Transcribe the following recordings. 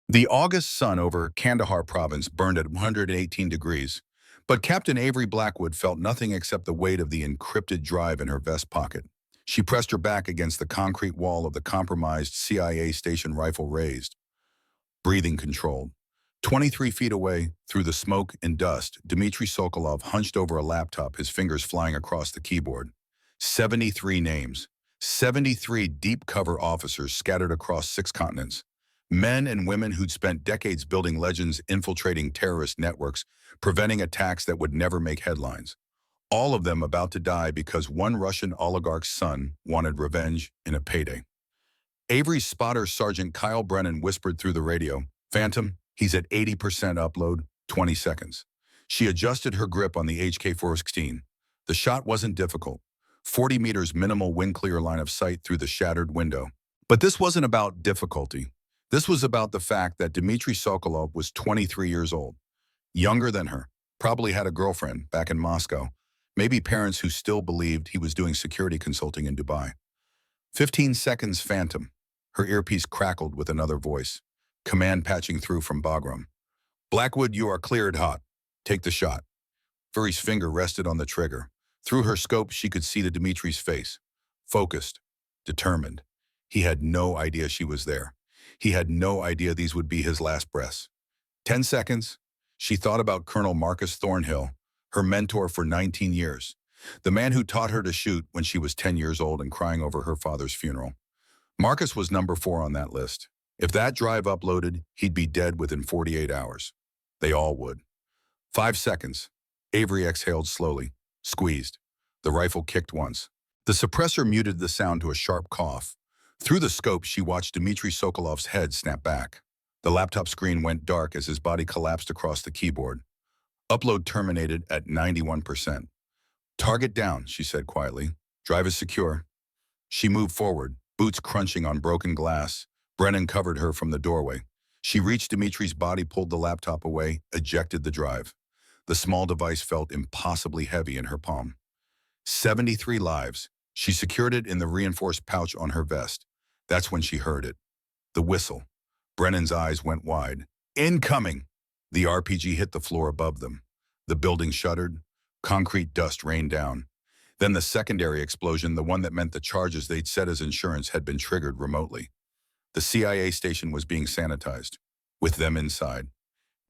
The August sun over Kandahar province burned at 118 degrees, but Captain Avery Blackwood felt nothing except the weight of the encrypted drive in her vest pocket. She pressed her back against the concrete wall of the compromised CIA station, rifle raised, breathing controlled. 23 feet away, through the smoke and dust, Dmitry Sokolov hunched over a laptop, his fingers flying across the keyboard. 73 names. 73 deep cover officers scattered across 6 continents. Men and women who'd spent decades building legends, infiltrating terrorist networks, preventing attacks that would never make headlines. All of them about to die because one Russian oligarch's son wanted revenge in a payday. Avery's spotter, Sergeant Kyle Brennan, whispered through the radio, "Phantom, he's at 80% upload, 20 seconds." She adjusted her grip on the HK-416. The shot wasn't difficult. 40 meters minimal wind clear line of sight through the shattered window. But this wasn't about difficulty. This was about the fact that Dmitry Sokolov was 23 years old, younger than her, probably had a girlfriend back in Moscow, maybe parents who still believed he was doing security consulting in Dubai. 15 seconds, Phantom. Her earpiece crackled with another voice, command patching through from Bagram. "Blackwood, you are cleared hot. Take the shot." Furry's finger rested on the trigger. Through her scope, she could see the Dmitry's face. Focused, determined. He had no idea she was there. He had no idea these would be his last breaths. 10 seconds. She thought about Colonel Marcus Thornhill, her mentor for 19 years. The man who taught her to shoot when she was 10 years old and crying over her father's funeral. Marcus was number 4 on that list. If that drive uploaded, he'd be dead within 48 hours. They all would. 5 seconds. Avery exhaled slowly, squeezed. The rifle kicked once. The suppressor muted the sound to a sharp cough. Through the scope, she watched Dmitry Sokolov's head snap back. The laptop screen went dark as his body collapsed across the keyboard. Upload terminated at 91%. "Target down," she said quietly. "Drive is secure." She moved forward, boots crunching on broken glass. Brennan covered her from the doorway. She reached Dmitry's body, pulled the laptop away, ejected the drive. The small device felt impossibly heavy in her palm. 73 lives. She secured it in the reinforced pouch on her vest. That's when she heard it. The whistle. Brennan's eyes went wide. "Incoming!" The RPG hit the floor above them. The building shuddered. Concrete dust rained down. Then the secondary explosion, the one that meant the charges they'd set as insurance had been triggered remotely. The CIA station was being sanitized, with them inside.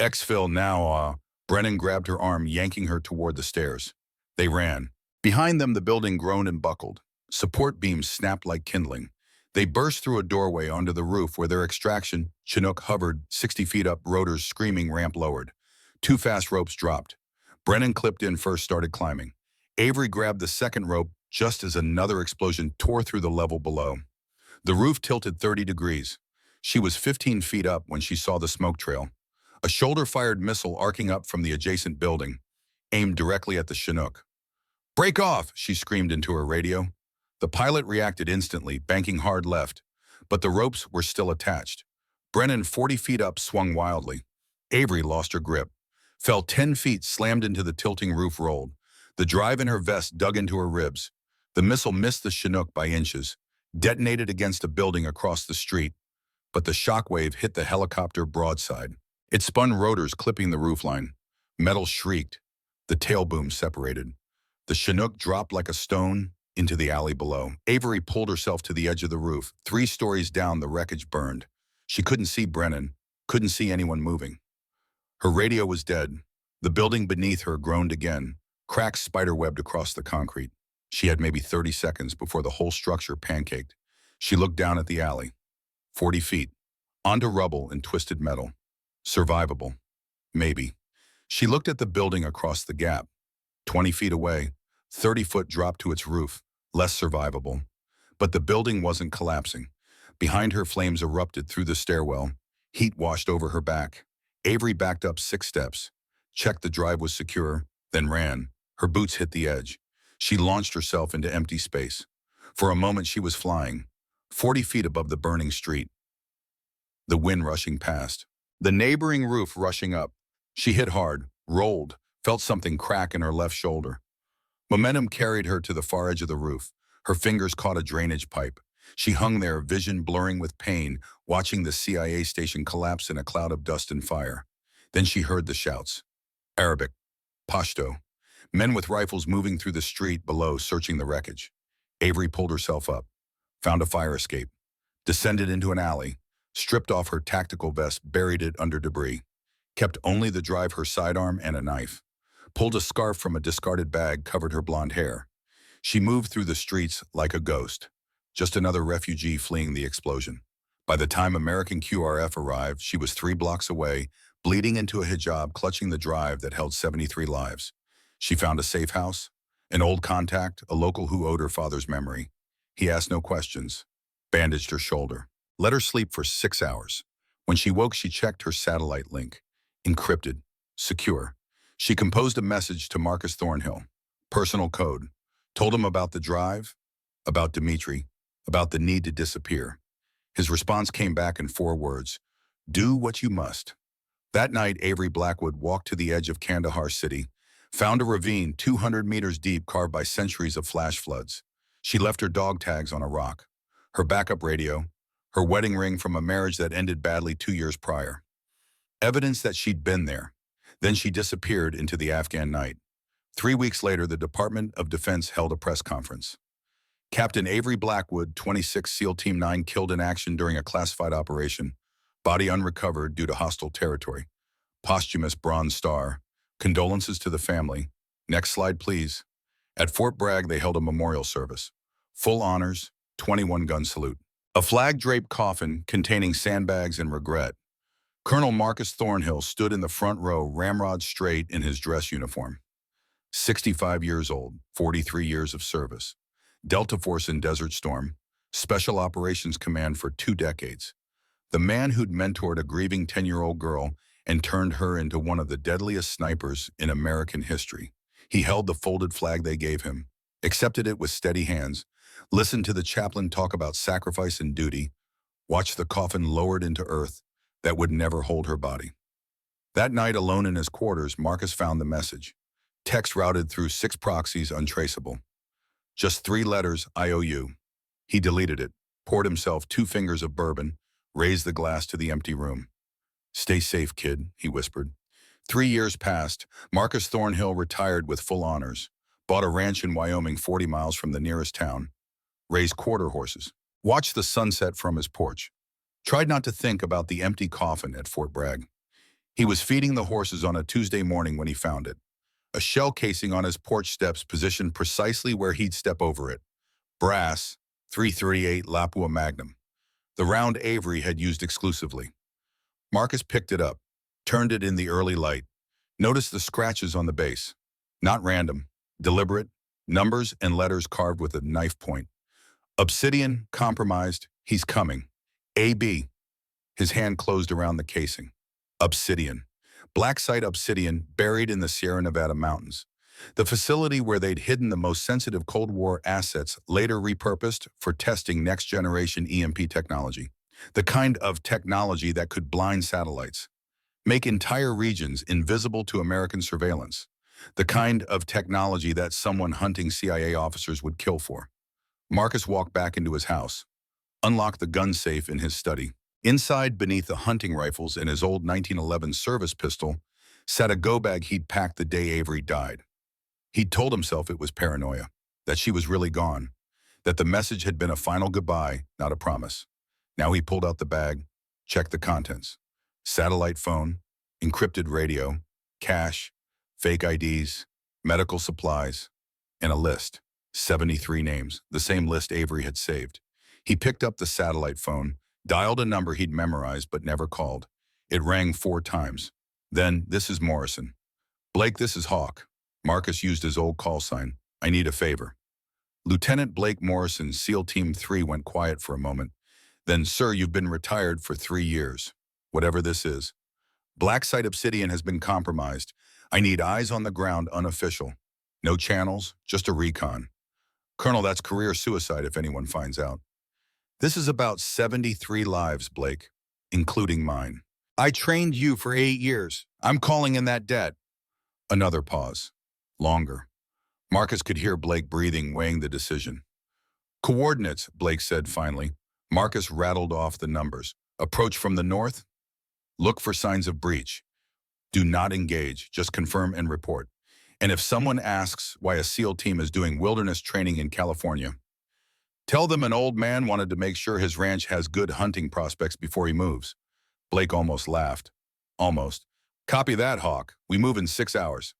"Exfil now, Brennan grabbed her arm, yanking her toward the stairs. They ran. Behind them, the building groaned and buckled. Support beams snapped like kindling. They burst through a doorway onto the roof where their extraction, Chinook hovered 60 feet up, rotors screaming, ramp lowered. 2 fast ropes dropped. Brennan clipped in first, started climbing. Avery grabbed the second rope just as another explosion tore through the level below. The roof tilted 30 degrees. She was 15 feet up when she saw the smoke trail. A shoulder-fired missile arcing up from the adjacent building, aimed directly at the Chinook. "Break off!" she screamed into her radio. The pilot reacted instantly, banking hard left, but the ropes were still attached. Brennan, 40 feet up, swung wildly. Avery lost her grip, fell 10 feet, slammed into the tilting roof, rolled. The drive in her vest dug into her ribs. The missile missed the Chinook by inches, detonated against a building across the street, but the shockwave hit the helicopter broadside. It spun rotors, clipping the roofline. Metal shrieked. The tail boom separated. The Chinook dropped like a stone into the alley below. Avery pulled herself to the edge of the roof. 3 stories down, the wreckage burned. She couldn't see Brennan, couldn't see anyone moving. Her radio was dead. The building beneath her groaned again. Cracks spiderwebbed across the concrete. She had maybe 30 seconds before the whole structure pancaked. She looked down at the alley. 40 feet. Onto rubble and twisted metal. Survivable. Maybe. She looked at the building across the gap. 20 feet away, 30-foot drop to its roof. Less survivable. But the building wasn't collapsing. Behind her, flames erupted through the stairwell. Heat washed over her back. Avery backed up 6 steps, checked the drive was secure, then ran. Her boots hit the edge. She launched herself into empty space. For a moment, she was flying, 40 feet above the burning street. The wind rushing past. The neighboring roof rushing up. She hit hard, rolled, felt something crack in her left shoulder. Momentum carried her to the far edge of the roof. Her fingers caught a drainage pipe. She hung there, vision blurring with pain, watching the CIA station collapse in a cloud of dust and fire. Then she heard the shouts. Arabic, Pashto, men with rifles moving through the street below searching the wreckage. Avery pulled herself up, found a fire escape, descended into an alley, stripped off her tactical vest, buried it under debris, kept only the drive, her sidearm, and a knife, pulled a scarf from a discarded bag, covered her blonde hair. She moved through the streets like a ghost, just another refugee fleeing the explosion. By the time American QRF arrived, she was 3 blocks away, bleeding into a hijab, clutching the drive that held 73 lives. She found a safe house, an old contact, a local who owed her father's memory. He asked no questions, bandaged her shoulder, let her sleep for 6 hours. When she woke, she checked her satellite link. Encrypted, secure. She composed a message to Marcus Thornhill. Personal code. Told him about the drive, about Dimitri, about the need to disappear. His response came back in 4 words. Do what you must. That night, Avery Blackwood walked to the edge of Kandahar city, found a ravine 200 meters deep carved by centuries of flash floods. She left her dog tags on a rock, her backup radio, her wedding ring from a marriage that ended badly 2 years prior. Evidence that she'd been there. Then she disappeared into the Afghan night. 3 weeks later, the Department of Defense held a press conference. Captain Avery Blackwood, 26 SEAL Team 9, killed in action during a classified operation. Body unrecovered due to hostile territory. Posthumous Bronze Star. Condolences to the family. Next slide, please. At Fort Bragg, they held a memorial service. Full honors, 21-gun salute. A flag-draped coffin containing sandbags and regret. Colonel Marcus Thornhill stood in the front row, ramrod straight in his dress uniform. 65 years old, 43 years of service. Delta Force in Desert Storm, Special Operations Command for 2 decades. The man who'd mentored a grieving 10-year-old girl and turned her into one of the deadliest snipers in American history. He held the folded flag they gave him, accepted it with steady hands, listened to the chaplain talk about sacrifice and duty, watched the coffin lowered into earth that would never hold her body. That night, alone in his quarters, Marcus found the message. Text routed through 6 proxies, untraceable. Just 3 letters, IOU. He deleted it, poured himself 2 fingers of bourbon, raised the glass to the empty room. Stay safe, kid, he whispered. 3 years passed. Marcus Thornhill retired with full honors, bought a ranch in Wyoming 40 miles from the nearest town, raised quarter horses, watched the sunset from his porch, tried not to think about the empty coffin at Fort Bragg. He was feeding the horses on a Tuesday morning when he found it. A shell casing on his porch steps positioned precisely where he'd step over it. Brass, .338 Lapua Magnum. The round Avery had used exclusively. Marcus picked it up, turned it in the early light, noticed the scratches on the base. Not random, deliberate, numbers and letters carved with a knife point. Obsidian, compromised, he's coming. AB. His hand closed around the casing. Obsidian. Black site obsidian buried in the Sierra Nevada mountains. The facility where they'd hidden the most sensitive Cold War assets, later repurposed for testing next-generation EMP technology. The kind of technology that could blind satellites, make entire regions invisible to American surveillance. The kind of technology that someone hunting CIA officers would kill for. Marcus walked back into his house, unlocked the gun safe in his study. Inside, beneath the hunting rifles and his old 1911 service pistol, sat a go bag he'd packed the day Avery died. He'd told himself it was paranoia, that she was really gone, that the message had been a final goodbye, not a promise. Now he pulled out the bag, checked the contents. Satellite phone, encrypted radio, cash, fake IDs, medical supplies, and a list. 73 names, the same list Avery had saved. He picked up the satellite phone, dialed a number he'd memorized but never called. It rang 4 times. Then, this is Morrison. Blake, this is Hawk. Marcus used his old call sign. I need a favor. Lieutenant Blake Morrison, SEAL Team 3, went quiet for a moment. Then, sir, you've been retired for 3 years. Whatever this is. Black site obsidian has been compromised. I need eyes on the ground, unofficial. No channels, just a recon. Colonel, that's career suicide if anyone finds out. This is about 73 lives, Blake, including mine. I trained you for 8 years. I'm calling in that debt. Another pause. Longer. Marcus could hear Blake breathing, weighing the decision. Coordinates, Blake said finally. Marcus rattled off the numbers. Approach from the north. Look for signs of breach. Do not engage, just confirm and report. And if someone asks why a SEAL team is doing wilderness training in California, tell them an old man wanted to make sure his ranch has good hunting prospects before he moves. Blake almost laughed. Almost. Copy that, Hawk. We move in 6 hours.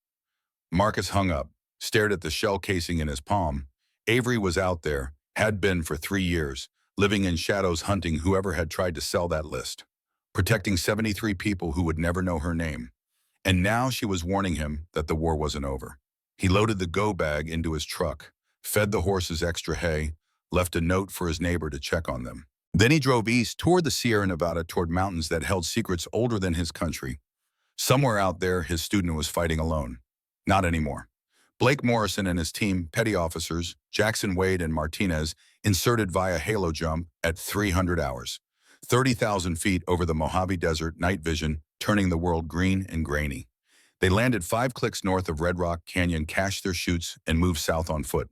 Marcus hung up, stared at the shell casing in his palm. Avery was out there, had been for 3 years, living in shadows hunting whoever had tried to sell that list, protecting 73 people who would never know her name. And now she was warning him that the war wasn't over. He loaded the go bag into his truck, fed the horses extra hay, left a note for his neighbor to check on them. Then he drove east toward the Sierra Nevada, toward mountains that held secrets older than his country. Somewhere out there, his student was fighting alone. Not anymore. Blake Morrison and his team, petty officers, Jackson Wade and Martinez, inserted via halo jump at 300 hours. 30,000 feet over the Mojave Desert, night vision, turning the world green and grainy. They landed 5 clicks north of Red Rock Canyon, cached their chutes, and moved south on foot.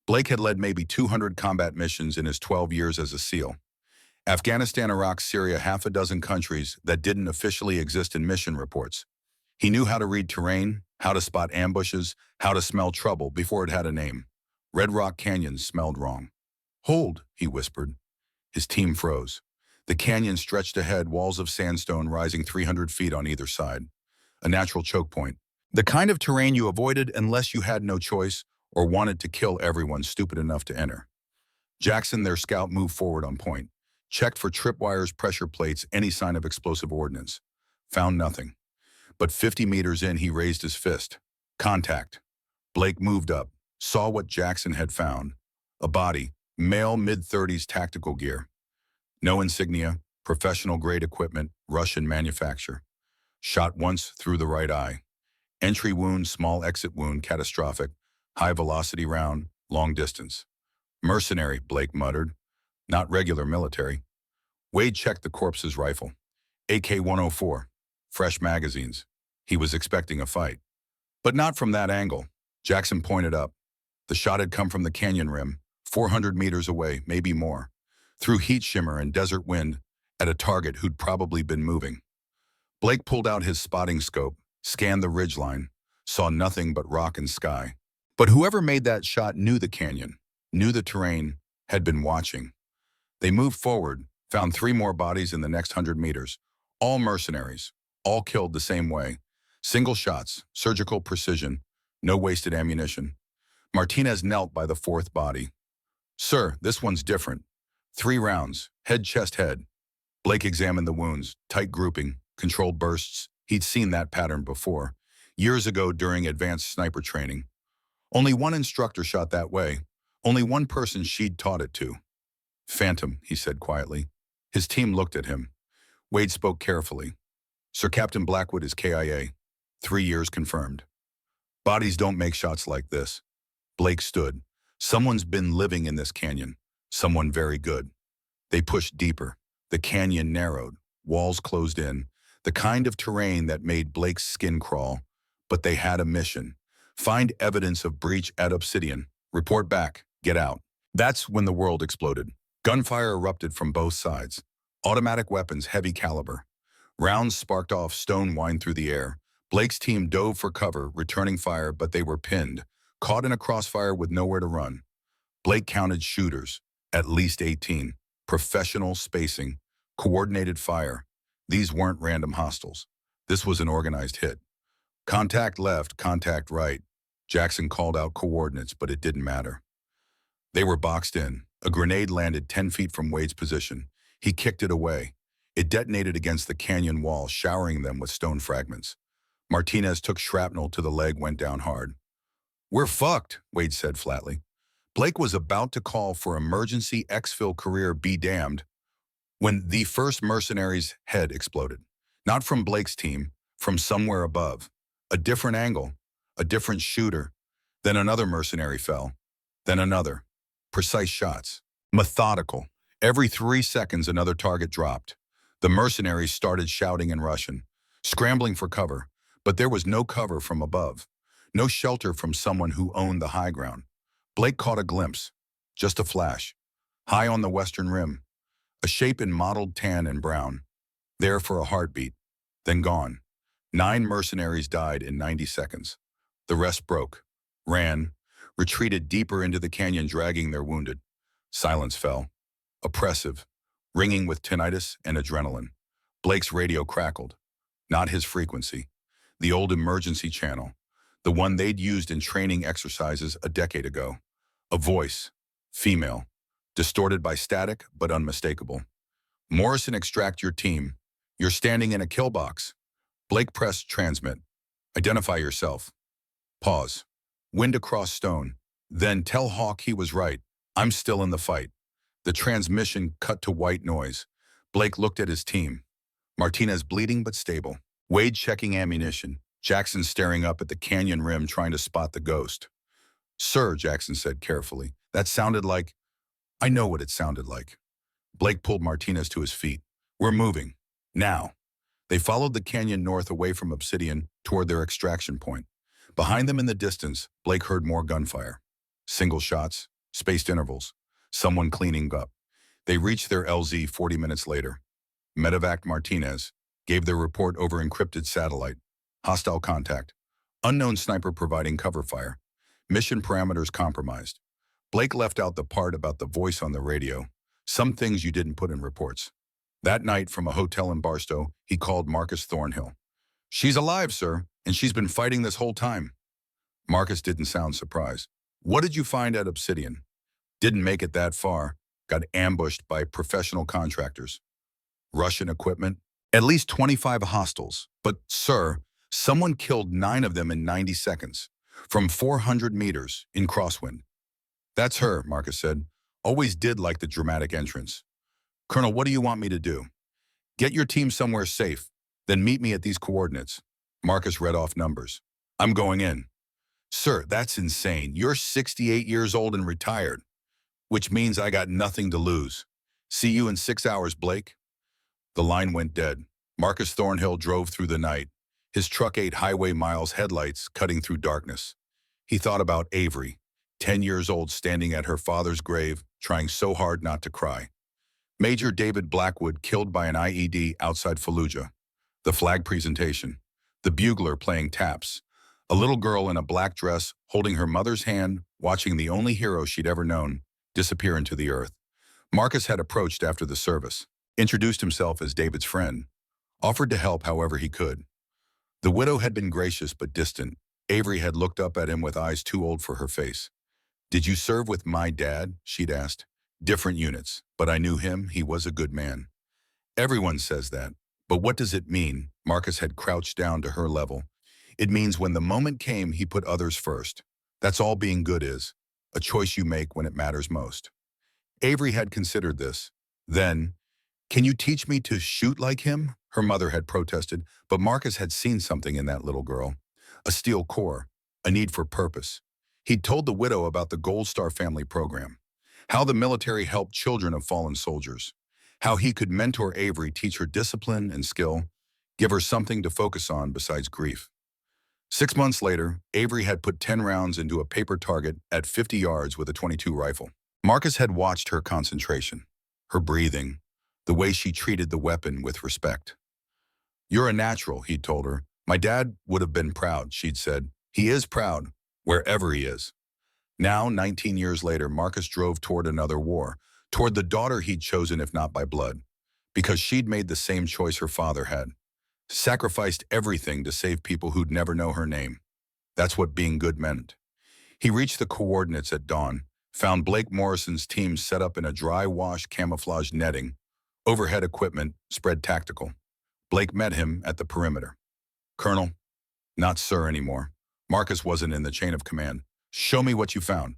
Blake had led maybe 200 combat missions in his 12 years as a SEAL. Afghanistan, Iraq, Syria, half a dozen countries that didn't officially exist in mission reports. He knew how to read terrain, how to spot ambushes, how to smell trouble before it had a name. Red Rock Canyon smelled wrong. Hold, he whispered. His team froze. The canyon stretched ahead, walls of sandstone rising 300 feet on either side. A natural choke point. The kind of terrain you avoided unless you had no choice or wanted to kill everyone stupid enough to enter. Jackson, their scout, moved forward on point. Checked for tripwires, pressure plates, any sign of explosive ordnance. Found nothing. But 50 meters in, he raised his fist. Contact. Blake moved up, saw what Jackson had found. A body, male, mid-30s, tactical gear. No insignia, professional-grade equipment, Russian manufacture. Shot once through the right eye. Entry wound, small exit wound, catastrophic. High-velocity round, long distance. Mercenary, Blake muttered. Not regular military. Wade checked the corpse's rifle. AK-104. Fresh magazines. He was expecting a fight. But not from that angle. Jackson pointed up. The shot had come from the canyon rim, 400 meters away, maybe more. Through heat shimmer and desert wind, at a target who'd probably been moving. Blake pulled out his spotting scope, scanned the ridgeline, saw nothing but rock and sky. But whoever made that shot knew the canyon, knew the terrain, had been watching. They moved forward, found 3 more bodies in the next 100 meters, all mercenaries, all killed the same way. Single shots, surgical precision, no wasted ammunition. Martinez knelt by the 4th body. Sir, this one's different. 3 rounds, head, chest, head. Blake examined the wounds, tight grouping, controlled bursts. He'd seen that pattern before, years ago during advanced sniper training. Only one instructor shot that way, only one person she'd taught it to. Phantom, he said quietly. His team looked at him. Wade spoke carefully. Sir Captain Blackwood is KIA. 3 years confirmed. Bodies don't make shots like this. Blake stood. Someone's been living in this canyon. Someone very good. They pushed deeper. The canyon narrowed. Walls closed in. The kind of terrain that made Blake's skin crawl. But they had a mission. Find evidence of breach at Obsidian. Report back. Get out. That's when the world exploded. Gunfire erupted from both sides. Automatic weapons, heavy caliber. Rounds sparked off, stone whined through the air. Blake's team dove for cover, returning fire, but they were pinned, caught in a crossfire with nowhere to run. Blake counted shooters, at least 18. Professional spacing, coordinated fire. These weren't random hostiles. This was an organized hit. Contact left, contact right. Jackson called out coordinates, but it didn't matter. They were boxed in. A grenade landed 10 feet from Wade's position. He kicked it away. It detonated against the canyon wall, showering them with stone fragments. Martinez took shrapnel to the leg, went down hard. We're fucked, Wade said flatly. Blake was about to call for emergency exfil career be damned when the first mercenary's head exploded. Not from Blake's team, from somewhere above. A different angle, a different shooter. Then another mercenary fell. Then another. Precise shots. Methodical. Every 3 seconds another target dropped. The mercenaries started shouting in Russian, scrambling for cover, but there was no cover from above. No shelter from someone who owned the high ground. Blake caught a glimpse. Just a flash. High on the western rim. A shape in mottled tan and brown, there for a heartbeat, then gone. 9 mercenaries died in 90 seconds. The rest broke, ran, retreated deeper into the canyon dragging their wounded. Silence fell, oppressive, ringing with tinnitus and adrenaline. Blake's radio crackled. Not his frequency. The old emergency channel. The one they'd used in training exercises a decade ago. A voice, female, distorted by static but unmistakable. Morrison, extract your team. You're standing in a kill box. Blake pressed transmit. Identify yourself. Pause. Wind across stone. Then tell Hawk he was right. I'm still in the fight. The transmission cut to white noise. Blake looked at his team. Martinez bleeding but stable. Wade checking ammunition. Jackson staring up at the canyon rim trying to spot the ghost. Sir, Jackson said carefully, that sounded like... I know what it sounded like. Blake pulled Martinez to his feet. We're moving. Now. They followed the canyon north away from Obsidian toward their extraction point. Behind them in the distance, Blake heard more gunfire. Single shots, spaced intervals, someone cleaning up. They reached their LZ 40 minutes later. Medevac Martinez gave their report over encrypted satellite. Hostile contact. Unknown sniper providing cover fire. Mission parameters compromised. Blake left out the part about the voice on the radio. Some things you didn't put in reports. That night, from a hotel in Barstow, he called Marcus Thornhill. She's alive, sir, and she's been fighting this whole time. Marcus didn't sound surprised. What did you find at Obsidian? Didn't make it that far. Got ambushed by professional contractors. Russian equipment. At least 25 hostiles. But, sir, someone killed 9 of them in 90 seconds. From 400 meters in crosswind. That's her, Marcus said. Always did like the dramatic entrance. Colonel, what do you want me to do? Get your team somewhere safe, then meet me at these coordinates. Marcus read off numbers. I'm going in. Sir, that's insane. You're 68 years old and retired, which means I got nothing to lose. See you in 6 hours, Blake. The line went dead. Marcus Thornhill drove through the night. His truck ate highway miles, headlights cutting through darkness. He thought about Avery, 10 years old, standing at her father's grave, trying so hard not to cry. Major David Blackwood killed by an IED outside Fallujah. The flag presentation. The bugler playing taps. A little girl in a black dress holding her mother's hand, watching the only hero she'd ever known disappear into the earth. Marcus had approached after the service, introduced himself as David's friend, offered to help however he could. The widow had been gracious but distant. Avery had looked up at him with eyes too old for her face. Did you serve with my dad? She'd asked. Different units, but I knew him. He was a good man. Everyone says that. But what does it mean? Marcus had crouched down to her level. It means when the moment came, he put others first. That's all being good is. A choice you make when it matters most. Avery had considered this. Then, can you teach me to shoot like him? Her mother had protested, but Marcus had seen something in that little girl. A steel core, a need for purpose. He'd told the widow about the Gold Star family program, how the military helped children of fallen soldiers, how he could mentor Avery, teach her discipline and skill, give her something to focus on besides grief. 6 months later, Avery had put 10 rounds into a paper target at 50 yards with a .22 rifle. Marcus had watched her concentration, her breathing, the way she treated the weapon with respect. You're a natural, he'd told her. My dad would have been proud, she'd said. He is proud, wherever he is. Now, 19 years later, Marcus drove toward another war, toward the daughter he'd chosen if not by blood, because she'd made the same choice her father had. Sacrificed everything to save people who'd never know her name. That's what being good meant. He reached the coordinates at dawn, found Blake Morrison's team set up in a dry wash camouflage netting, overhead equipment, spread tactical. Blake met him at the perimeter. Colonel, not sir anymore. Marcus wasn't in the chain of command. Show me what you found.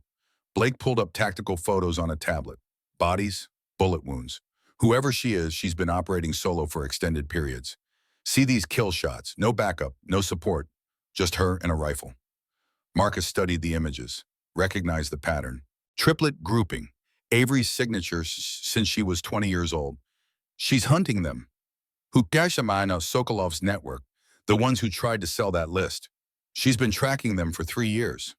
Blake pulled up tactical photos on a tablet. Bodies, bullet wounds. Whoever she is, she's been operating solo for extended periods. See these kill shots, no backup, no support, just her and a rifle. Marcus studied the images, recognized the pattern. Triplet grouping, Avery's signature since she was 20 years old. She's hunting them. Hukashamina Sokolov's network, the ones who tried to sell that list. She's been tracking them for 3 years.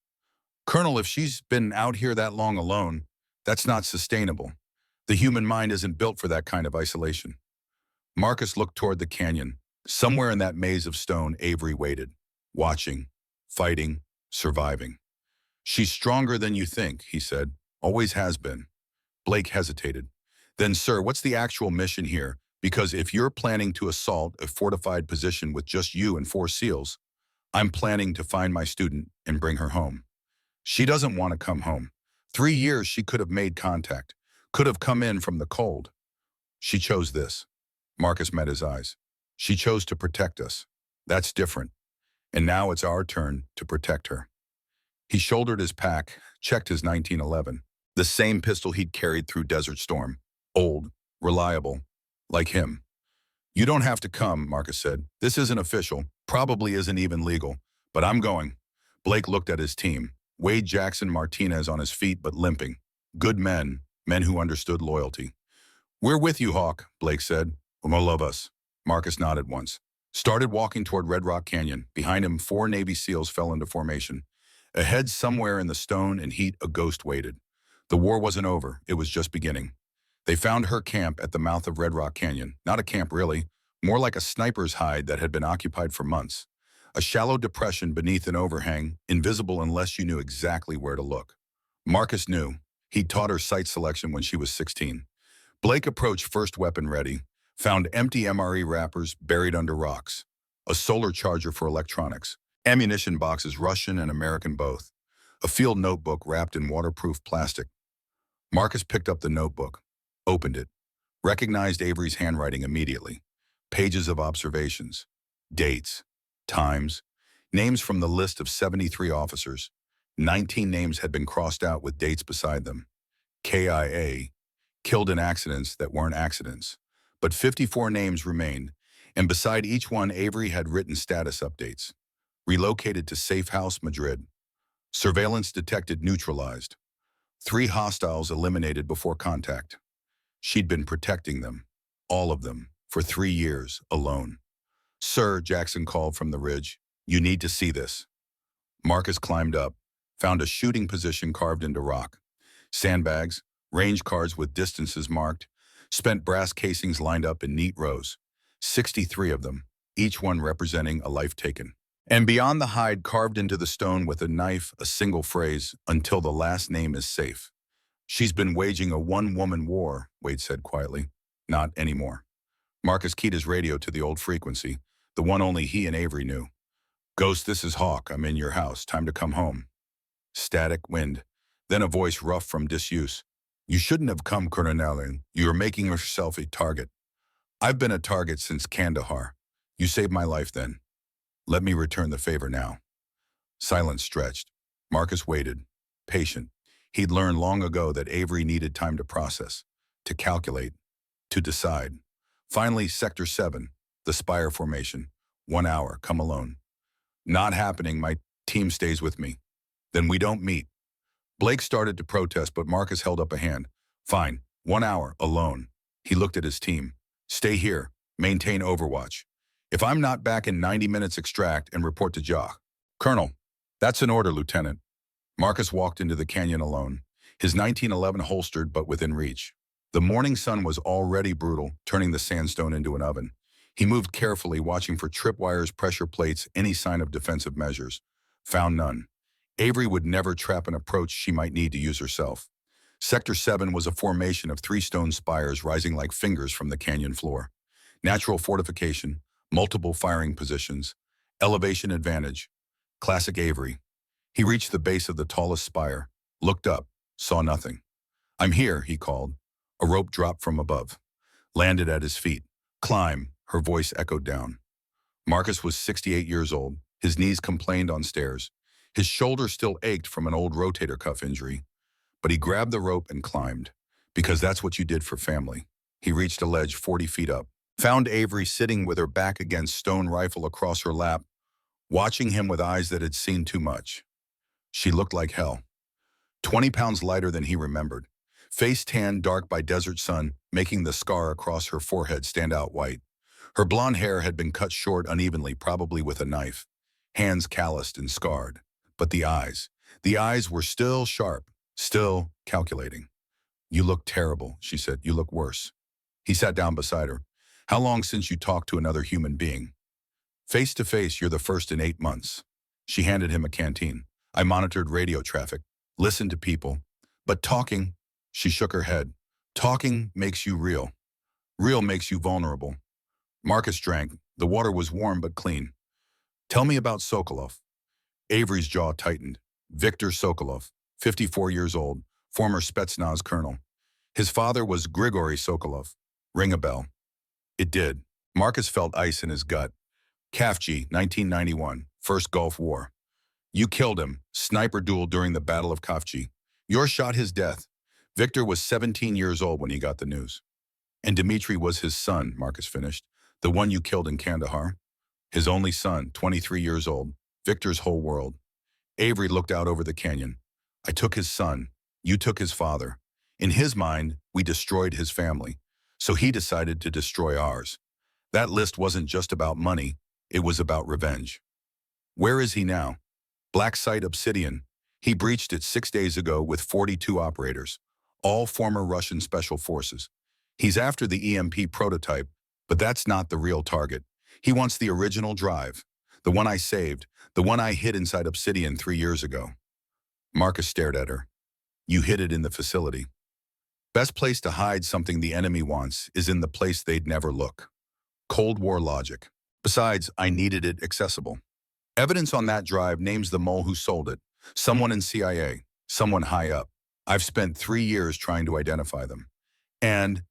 Colonel, if she's been out here that long alone, that's not sustainable. The human mind isn't built for that kind of isolation. Marcus looked toward the canyon. Somewhere in that maze of stone, Avery waited, watching, fighting, surviving. She's stronger than you think, he said. Always has been. Blake hesitated. Then, sir, what's the actual mission here? Because if you're planning to assault a fortified position with just you and 4 SEALs, I'm planning to find my student and bring her home. She doesn't want to come home. 3 years she could have made contact, could have come in from the cold. She chose this. Marcus met his eyes. She chose to protect us. That's different. And now it's our turn to protect her. He shouldered his pack, checked his 1911, the same pistol he'd carried through Desert Storm. Old, reliable, like him. You don't have to come, Marcus said. This isn't official, probably isn't even legal, but I'm going. Blake looked at his team. Wade Jackson Martinez on his feet but limping. Good men, men who understood loyalty. We're with you, Hawk, Blake said. All of us. Marcus nodded once. Started walking toward Red Rock Canyon. Behind him, 4 Navy SEALs fell into formation. Ahead, somewhere in the stone and heat, a ghost waited. The war wasn't over. It was just beginning. They found her camp at the mouth of Red Rock Canyon. Not a camp, really. More like a sniper's hide that had been occupied for months. A shallow depression beneath an overhang, invisible unless you knew exactly where to look. Marcus knew. He'd taught her sight selection when she was 16. Blake approached first weapon ready, found empty MRE wrappers buried under rocks, a solar charger for electronics, ammunition boxes, Russian and American both, a field notebook wrapped in waterproof plastic. Marcus picked up the notebook, opened it, recognized Avery's handwriting immediately. Pages of observations, dates, times, names from the list of 73 officers. 19 names had been crossed out with dates beside them. KIA, killed in accidents that weren't accidents. But 54 names remained, and beside each one Avery had written status updates. Relocated to Safe House, Madrid. Surveillance detected, neutralized. 3 hostiles eliminated before contact. She'd been protecting them, all of them, for 3 years, alone. Sir, Jackson called from the ridge, you need to see this. Marcus climbed up, found a shooting position carved into rock. Sandbags, range cards with distances marked, spent brass casings lined up in neat rows. 63 of them, each one representing a life taken. And beyond the hide carved into the stone with a knife, a single phrase, until the last name is safe. She's been waging a one-woman war, Wade said quietly. Not anymore. Marcus keyed his radio to the old frequency, the one only he and Avery knew. Ghost, this is Hawk. I'm in your house. Time to come home. Static, wind. Then a voice rough from disuse. You shouldn't have come, Colonel. You're making yourself a target. I've been a target since Kandahar. You saved my life then. Let me return the favor now. Silence stretched. Marcus waited, patient. He'd learned long ago that Avery needed time to process, to calculate, to decide. Finally, Sector 7, the Spire formation. 1 hour, come alone. Not happening, my team stays with me. Then we don't meet. Blake started to protest, but Marcus held up a hand. Fine, 1 hour, alone. He looked at his team. Stay here, maintain overwatch. If I'm not back in 90 minutes, extract and report to Jock. Colonel, that's an order, Lieutenant. Marcus walked into the canyon alone, his 1911 holstered but within reach. The morning sun was already brutal, turning the sandstone into an oven. He moved carefully, watching for tripwires, pressure plates, any sign of defensive measures. Found none. Avery would never trap an approach she might need to use herself. Sector 7 was a formation of 3 stone spires rising like fingers from the canyon floor. Natural fortification, multiple firing positions, elevation advantage. Classic Avery. He reached the base of the tallest spire, looked up, saw nothing. I'm here, he called. A rope dropped from above, landed at his feet. Climb, her voice echoed down. Marcus was 68 years old. His knees complained on stairs. His shoulder still ached from an old rotator cuff injury. But he grabbed the rope and climbed, because that's what you did for family. He reached a ledge 40 feet up, found Avery sitting with her back against stone rifle across her lap, watching him with eyes that had seen too much. She looked like hell. 20 pounds lighter than he remembered. Face tanned dark by desert sun, making the scar across her forehead stand out white. Her blonde hair had been cut short unevenly, probably with a knife. Hands calloused and scarred. But the eyes were still sharp, still calculating. You look terrible, she said. You look worse. He sat down beside her. How long since you talked to another human being? Face to face, you're the first in 8 months. She handed him a canteen. I monitored radio traffic, listened to people. But talking, she shook her head. Talking makes you real. Real makes you vulnerable. Marcus drank. The water was warm but clean. Tell me about Sokolov. Avery's jaw tightened. Viktor Sokolov, 54 years old, former Spetsnaz colonel. His father was Grigory Sokolov. Ring a bell. It did. Marcus felt ice in his gut. Kafji, 1991, First Gulf War. You killed him. Sniper duel during the Battle of Kafji. Your shot his death. Viktor was 17 years old when he got the news. And Dmitri was his son, Marcus finished. The one you killed in Kandahar. His only son, 23 years old. Viktor's whole world. Avery looked out over the canyon. I took his son. You took his father. In his mind, we destroyed his family. So he decided to destroy ours. That list wasn't just about money. It was about revenge. Where is he now? Black Site Obsidian. He breached it 6 days ago with 42 operators, all former Russian special forces. He's after the EMP prototype, but that's not the real target. He wants the original drive, the one I saved, the one I hid inside Obsidian 3 years ago. Marcus stared at her. You hid it in the facility. Best place to hide something the enemy wants is in the place they'd never look. Cold War logic. Besides, I needed it accessible. Evidence on that drive names the mole who sold it. Someone in CIA, someone high up. I've spent 3 years trying to identify them. And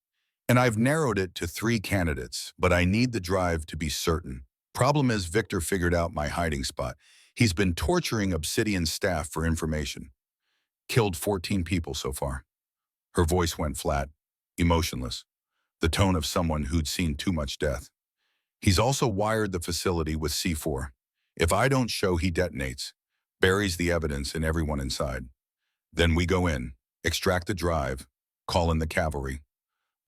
I've narrowed it to 3 candidates, but I need the drive to be certain. Problem is, Viktor figured out my hiding spot. He's been torturing Obsidian staff for information. Killed 14 people so far. Her voice went flat, emotionless, the tone of someone who'd seen too much death. He's also wired the facility with C4. If I don't show, he detonates, buries the evidence and everyone inside. Then we go in, extract the drive, call in the cavalry.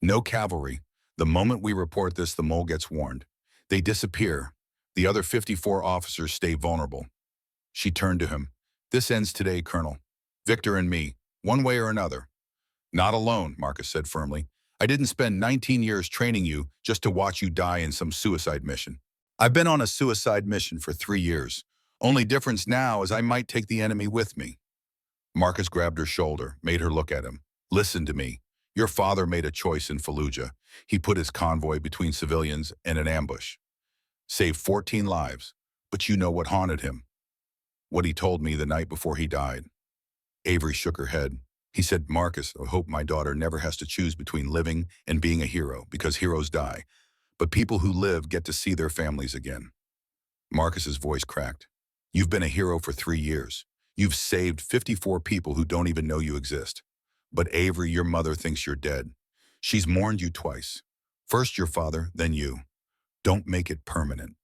No cavalry. The moment we report this, the mole gets warned. They disappear. The other 54 officers stay vulnerable. She turned to him. This ends today, Colonel. Viktor and me, one way or another. Not alone, Marcus said firmly. I didn't spend 19 years training you just to watch you die in some suicide mission. I've been on a suicide mission for 3 years. Only difference now is I might take the enemy with me. Marcus grabbed her shoulder, made her look at him. Listen to me. Your father made a choice in Fallujah. He put his convoy between civilians and an ambush. Saved 14 lives, but you know what haunted him. What he told me the night before he died. Avery shook her head. He said, Marcus, I hope my daughter never has to choose between living and being a hero, because heroes die. But people who live get to see their families again. Marcus's voice cracked. You've been a hero for 3 years. You've saved 54 people who don't even know you exist. But Avery, your mother thinks you're dead. She's mourned you twice. First your father, then you. Don't make it permanent.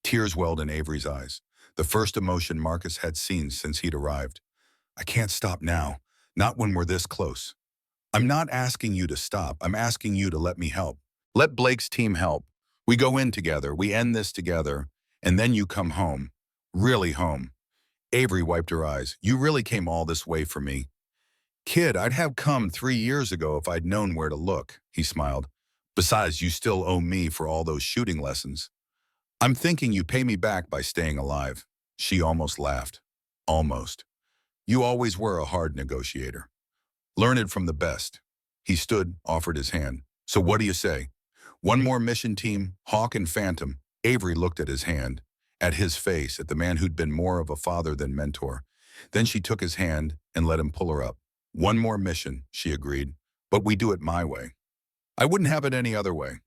Tears welled in Avery's eyes, the first emotion Marcus had seen since he'd arrived. I can't stop now, not when we're this close. I'm not asking you to stop, I'm asking you to let me help. Let Blake's team help. We go in together, we end this together, and then you come home. Really home. Avery wiped her eyes. You really came all this way for me. Kid, I'd have come 3 years ago if I'd known where to look, he smiled. Besides, you still owe me for all those shooting lessons. I'm thinking you pay me back by staying alive. She almost laughed. Almost. You always were a hard negotiator. Learn it from the best. He stood, offered his hand. So what do you say? One more mission team, Hawk and Phantom. Avery looked at his hand, at his face, at the man who'd been more of a father than mentor. Then she took his hand and let him pull her up. One more mission, she agreed, but we do it my way. I wouldn't have it any other way.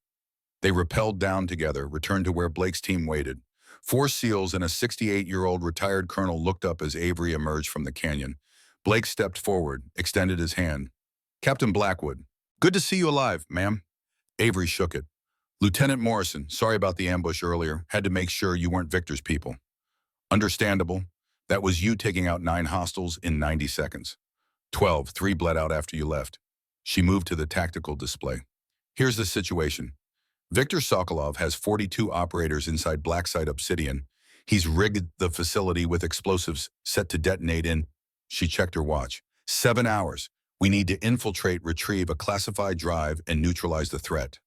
They rappelled down together, returned to where Blake's team waited. 4 SEALs and a 68-year-old retired colonel looked up as Avery emerged from the canyon. Blake stepped forward, extended his hand. Captain Blackwood, good to see you alive, ma'am. Avery shook it. Lieutenant Morrison, sorry about the ambush earlier. Had to make sure you weren't Viktor's people. Understandable. That was you taking out 9 hostiles in 90 seconds. 12, 3 bled out after you left. She moved to the tactical display. Here's the situation. Viktor Sokolov has 42 operators inside Black Site Obsidian. He's rigged the facility with explosives set to detonate in, she checked her watch, 7 hours. We need to infiltrate, retrieve a classified drive, and neutralize the threat.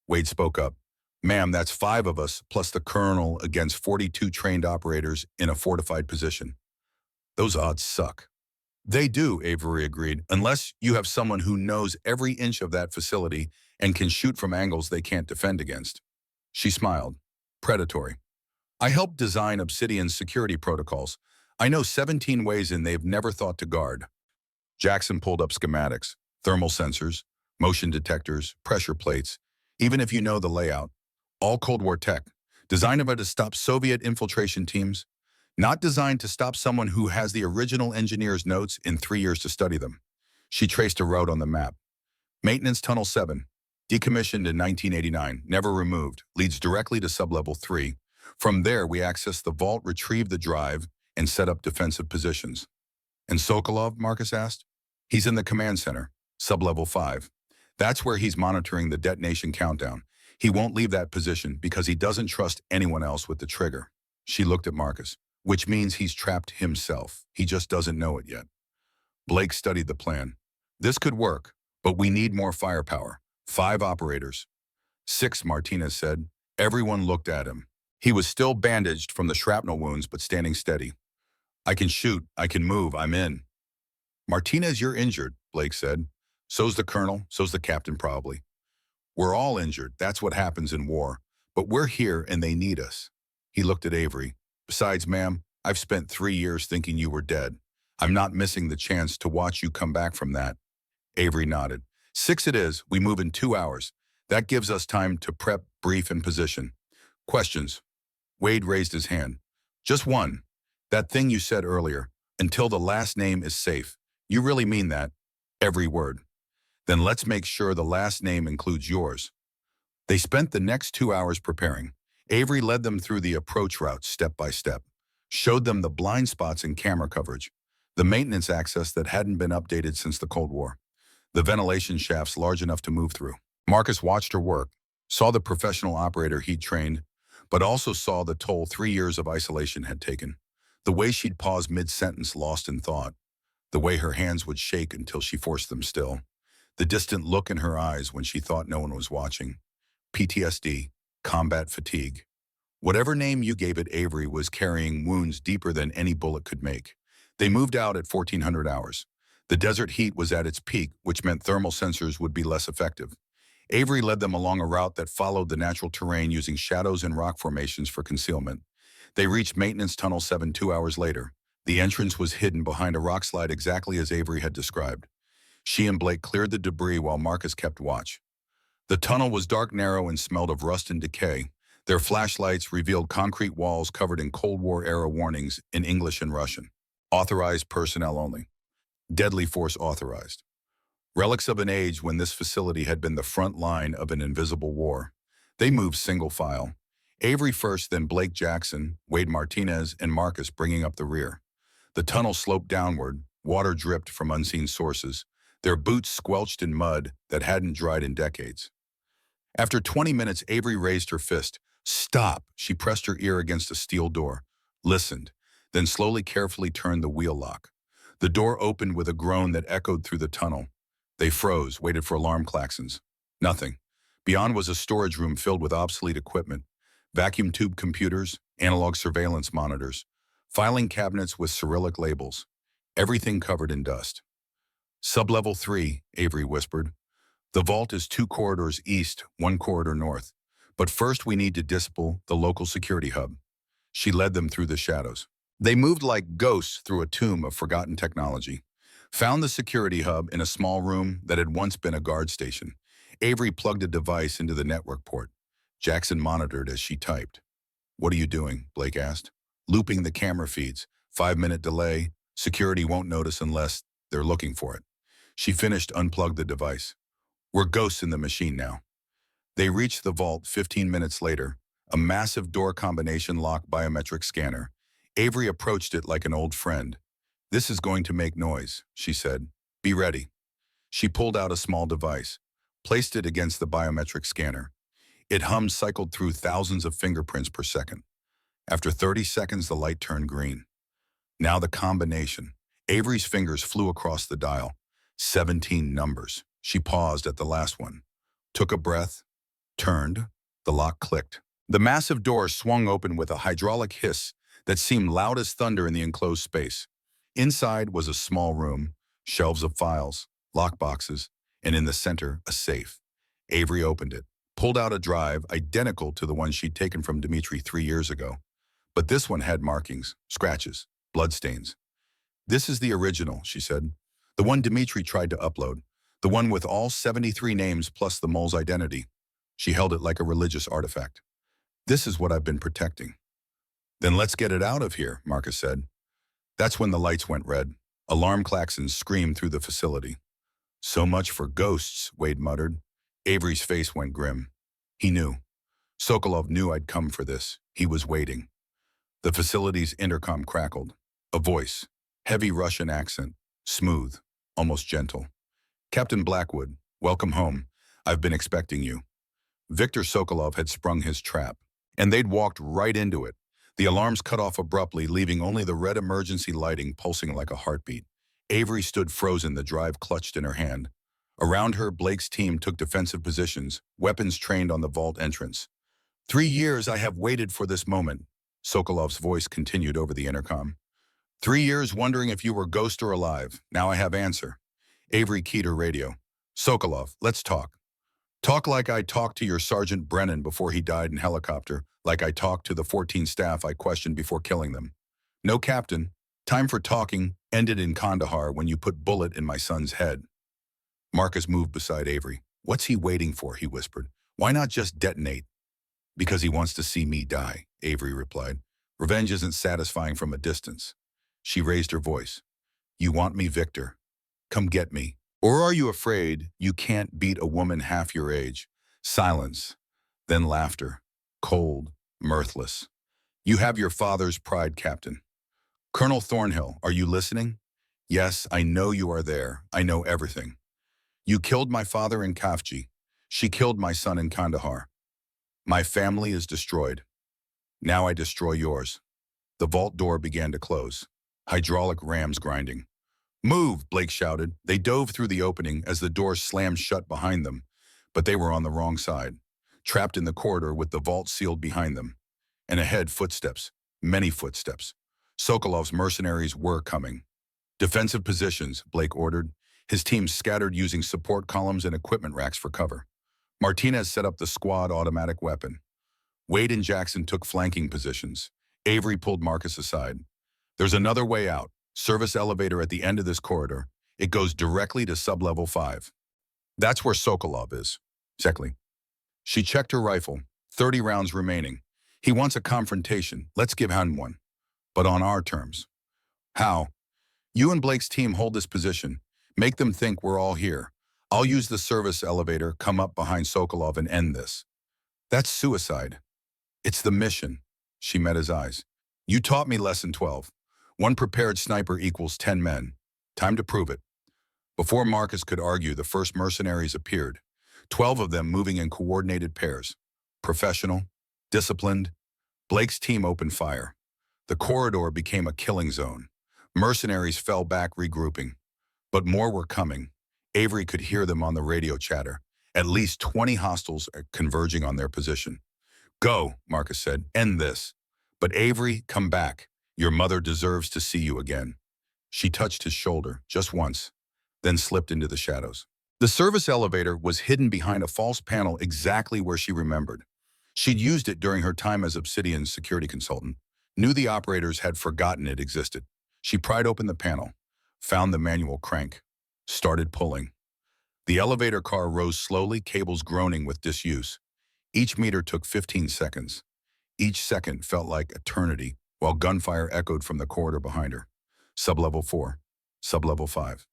Wade spoke up. Ma'am, that's 5 of us, plus the colonel against 42 trained operators in a fortified position. Those odds suck. They do, Avery agreed, unless you have someone who knows every inch of that facility and can shoot from angles they can't defend against. She smiled. Predatory. I helped design Obsidian's security protocols. I know 17 ways in they've never thought to guard. Jackson pulled up schematics, thermal sensors, motion detectors, pressure plates, even if you know the layout. All Cold War tech, designed to stop Soviet infiltration teams, not designed to stop someone who has the original engineer's notes in 3 years to study them. She traced a route on the map. Maintenance Tunnel 7, decommissioned in 1989, never removed, leads directly to Sublevel 3. From there, we access the vault, retrieve the drive, and set up defensive positions. And Sokolov, Marcus asked? He's in the command center, Sublevel 5. That's where he's monitoring the detonation countdown. He won't leave that position because he doesn't trust anyone else with the trigger. She looked at Marcus, which means he's trapped himself. He just doesn't know it yet. Blake studied the plan. This could work, but we need more firepower. 5 operators. 6, Martinez said. Everyone looked at him. He was still bandaged from the shrapnel wounds, but standing steady. I can shoot, I can move, I'm in. Martinez, you're injured, Blake said. So's the colonel, so's the captain probably. We're all injured, that's what happens in war. But we're here and they need us. He looked at Avery. Besides, ma'am, I've spent 3 years thinking you were dead. I'm not missing the chance to watch you come back from that. Avery nodded. 6 it is, we move in 2 hours. That gives us time to prep, brief, and position. Questions? Wade raised his hand. Just one. That thing you said earlier, until the last name is safe. You really mean that? Every word. Then let's make sure the last name includes yours. They spent the next 2 hours preparing. Avery led them through the approach route step by step, showed them the blind spots in camera coverage, the maintenance access that hadn't been updated since the Cold War, the ventilation shafts large enough to move through. Marcus watched her work, saw the professional operator he'd trained, but also saw the toll 3 years of isolation had taken. The way she'd pause mid-sentence lost in thought, the way her hands would shake until she forced them still, the distant look in her eyes when she thought no one was watching. PTSD, combat fatigue. Whatever name you gave it, Avery was carrying wounds deeper than any bullet could make. They moved out at 1400 hours. The desert heat was at its peak, which meant thermal sensors would be less effective. Avery led them along a route that followed the natural terrain using shadows and rock formations for concealment. They reached Maintenance Tunnel 7 2 hours later. The entrance was hidden behind a rock slide exactly as Avery had described. She and Blake cleared the debris while Marcus kept watch. The tunnel was dark, narrow, and smelled of rust and decay. Their flashlights revealed concrete walls covered in Cold War-era warnings in English and Russian. Authorized personnel only. Deadly force authorized. Relics of an age when this facility had been the front line of an invisible war. They moved single file. Avery first, then Blake Jackson, Wade Martinez, and Marcus bringing up the rear. The tunnel sloped downward, water dripped from unseen sources, their boots squelched in mud that hadn't dried in decades. After 20 minutes, Avery raised her fist. Stop! She pressed her ear against a steel door, listened, then slowly, carefully turned the wheel lock. The door opened with a groan that echoed through the tunnel. They froze, waited for alarm klaxons. Nothing. Beyond was a storage room filled with obsolete equipment, vacuum tube computers, analog surveillance monitors, filing cabinets with Cyrillic labels, everything covered in dust. Sublevel 3, Avery whispered. The vault is 2 corridors east, 1 corridor north. But first we need to disable the local security hub. She led them through the shadows. They moved like ghosts through a tomb of forgotten technology. Found the security hub in a small room that had once been a guard station. Avery plugged a device into the network port. Jackson monitored as she typed. What are you doing? Blake asked. Looping the camera feeds. 5-minute delay. Security won't notice unless they're looking for it. She finished, unplugged the device. We're ghosts in the machine now. They reached the vault 15 minutes later, a massive door combination lock biometric scanner. Avery approached it like an old friend. This is going to make noise, she said. Be ready. She pulled out a small device, placed it against the biometric scanner. It hummed, cycled through thousands of fingerprints per second. After 30 seconds, the light turned green. Now the combination. Avery's fingers flew across the dial. 17 numbers. She paused at the last one, took a breath, turned, the lock clicked. The massive door swung open with a hydraulic hiss that seemed loud as thunder in the enclosed space. Inside was a small room, shelves of files, lockboxes, and in the center, a safe. Avery opened it, pulled out a drive identical to the one she'd taken from Dimitri 3 years ago. But this one had markings, scratches, bloodstains. "This is the original," she said. "The one Dimitri tried to upload. The one with all 73 names plus the mole's identity." She held it like a religious artifact. "This is what I've been protecting." "Then let's get it out of here," Marcus said. That's when the lights went red. Alarm klaxons screamed through the facility. "So much for ghosts," Wade muttered. Avery's face went grim. He knew. Sokolov knew I'd come for this. He was waiting. The facility's intercom crackled. A voice, heavy Russian accent, smooth, almost gentle. "Captain Blackwood, welcome home. I've been expecting you." Viktor Sokolov had sprung his trap, and they'd walked right into it. The alarms cut off abruptly, leaving only the red emergency lighting pulsing like a heartbeat. Avery stood frozen, the drive clutched in her hand. Around her, Blake's team took defensive positions, weapons trained on the vault entrance. 3 years I have waited for this moment," Sokolov's voice continued over the intercom. 3 years wondering if you were ghost or alive. Now I have answer." Avery keyed her radio. "Sokolov, let's talk. Talk like I talked to your Sergeant Brennan before he died in helicopter, like I talked to the 14 staff I questioned before killing them. No, Captain. Time for talking ended in Kandahar when you put bullet in my son's head." Marcus moved beside Avery. "What's he waiting for?" he whispered. "Why not just detonate?" "Because he wants to see me die," Avery replied. "Revenge isn't satisfying from a distance." She raised her voice. "You want me, Victor? Come get me. Or are you afraid you can't beat a woman half your age?" Silence, then laughter, cold, mirthless. "You have your father's pride, Captain. Colonel Thornhill, are you listening? Yes, I know you are there. I know everything. You killed my father in Kafji. She killed my son in Kandahar. My family is destroyed. Now I destroy yours." The vault door began to close, hydraulic rams grinding. "Move!" Blake shouted. They dove through the opening as the door slammed shut behind them, but they were on the wrong side, trapped in the corridor with the vault sealed behind them. And ahead, footsteps, many footsteps. Sokolov's mercenaries were coming. "Defensive positions," Blake ordered. His team scattered using support columns and equipment racks for cover. Martinez set up the squad automatic weapon. Wade and Jackson took flanking positions. Avery pulled Marcus aside. "There's another way out. Service elevator at the end of this corridor. It goes directly to sublevel 5. That's where Sokolov is." "Exactly." She checked her rifle. 30 rounds remaining. "He wants a confrontation. Let's give him one. But on our terms." "How?" "You and Blake's team hold this position. Make them think we're all here. I'll use the service elevator, come up behind Sokolov and end this." "That's suicide." "It's the mission." She met his eyes. "You taught me lesson 12. One prepared sniper equals 10 men. Time to prove it." Before Marcus could argue, the first mercenaries appeared, 12 of them moving in coordinated pairs. Professional, disciplined. Blake's team opened fire. The corridor became a killing zone. Mercenaries fell back, regrouping. But more were coming. Avery could hear them on the radio chatter. At least 20 hostiles converging on their position. "Go," Marcus said. "End this. But Avery, come back. Your mother deserves to see you again." She touched his shoulder, just once, then slipped into the shadows. The service elevator was hidden behind a false panel exactly where she remembered. She'd used it during her time as Obsidian's security consultant, knew the operators had forgotten it existed. She pried open the panel, found the manual crank, started pulling. The elevator car rose slowly, cables groaning with disuse. Each meter took 15 seconds. Each second felt like eternity, while gunfire echoed from the corridor behind her. Sublevel 4, sublevel 5.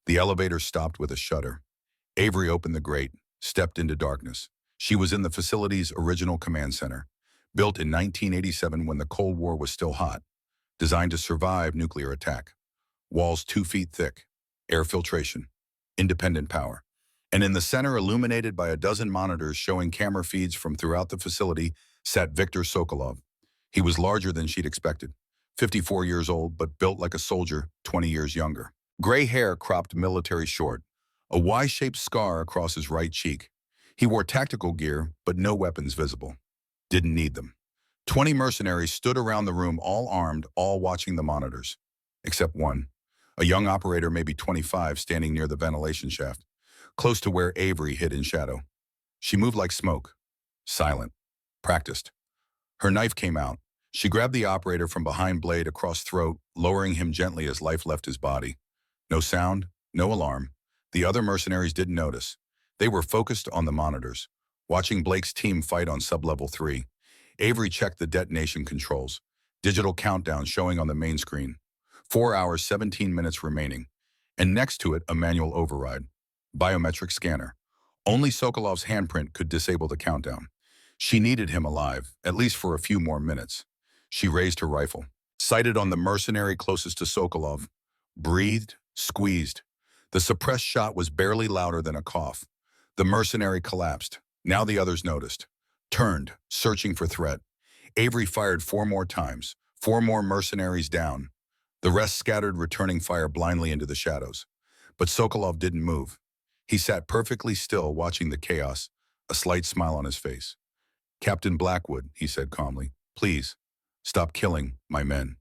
The elevator stopped with a shudder. Avery opened the grate, stepped into darkness. She was in the facility's original command center, built in 1987 when the Cold War was still hot, designed to survive nuclear attack. Walls 2 feet thick, air filtration, independent power. And in the center, illuminated by a dozen monitors showing camera feeds from throughout the facility, sat Viktor Sokolov. He was larger than she'd expected, 54 years old, but built like a soldier, 20 years younger. Gray hair cropped military short, a Y-shaped scar across his right cheek. He wore tactical gear, but no weapons visible. Didn't need them. 20 mercenaries stood around the room, all armed, all watching the monitors. Except one, a young operator, maybe 25, standing near the ventilation shaft, close to where Avery hid in shadow. She moved like smoke. Silent. Practiced. Her knife came out. She grabbed the operator from behind, blade across throat, lowering him gently as life left his body. No sound, no alarm. The other mercenaries didn't notice. They were focused on the monitors, watching Blake's team fight on sub-level 3. Avery checked the detonation controls. Digital countdown showing on the main screen. 4 hours, 17 minutes remaining. And next to it, a manual override. Biometric scanner. Only Sokolov's handprint could disable the countdown. She needed him alive, at least for a few more minutes. She raised her rifle, sighted on the mercenary closest to Sokolov, breathed, squeezed. The suppressed shot was barely louder than a cough. The mercenary collapsed. Now the others noticed. Turned, searching for threat. Avery fired 4 more times. 4 more mercenaries down. The rest scattered, returning fire blindly into the shadows. But Sokolov didn't move. He sat perfectly still, watching the chaos, a slight smile on his face. "Captain Blackwood," he said calmly, "please, stop killing my men.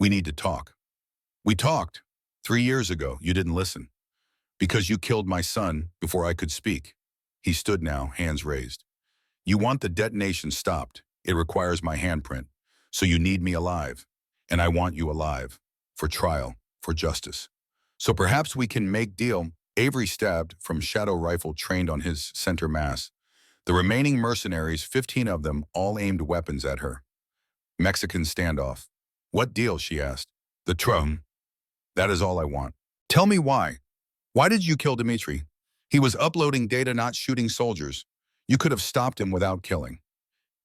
We need to talk." "We talked. 3 years ago. You didn't listen. Because you killed my son before I could speak." He stood now, hands raised. "You want the detonation stopped. It requires my handprint. So you need me alive. And I want you alive. For trial, for justice. So perhaps we can make deal." Avery stabbed from shadow rifle trained on his center mass. The remaining mercenaries, 15 of them, all aimed weapons at her. Mexican standoff. "What deal?" she asked. "The throne. That is all I want. Tell me why. Why did you kill Dmitri? He was uploading data, not shooting soldiers. You could have stopped him without killing."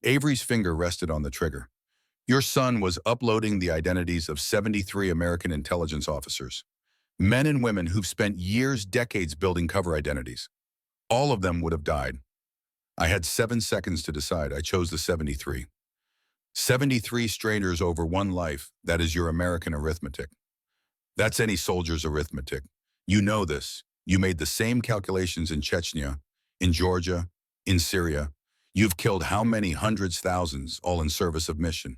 Avery's finger rested on the trigger. "Your son was uploading the identities of 73 American intelligence officers. Men and women who've spent years, decades building cover identities. All of them would have died. I had 7 seconds to decide. I chose the 73. 73 strangers over one life. That is your American arithmetic. That's any soldier's arithmetic. You know this. You made the same calculations in Chechnya, in Georgia, in Syria. You've killed how many hundreds, thousands, all in service of mission."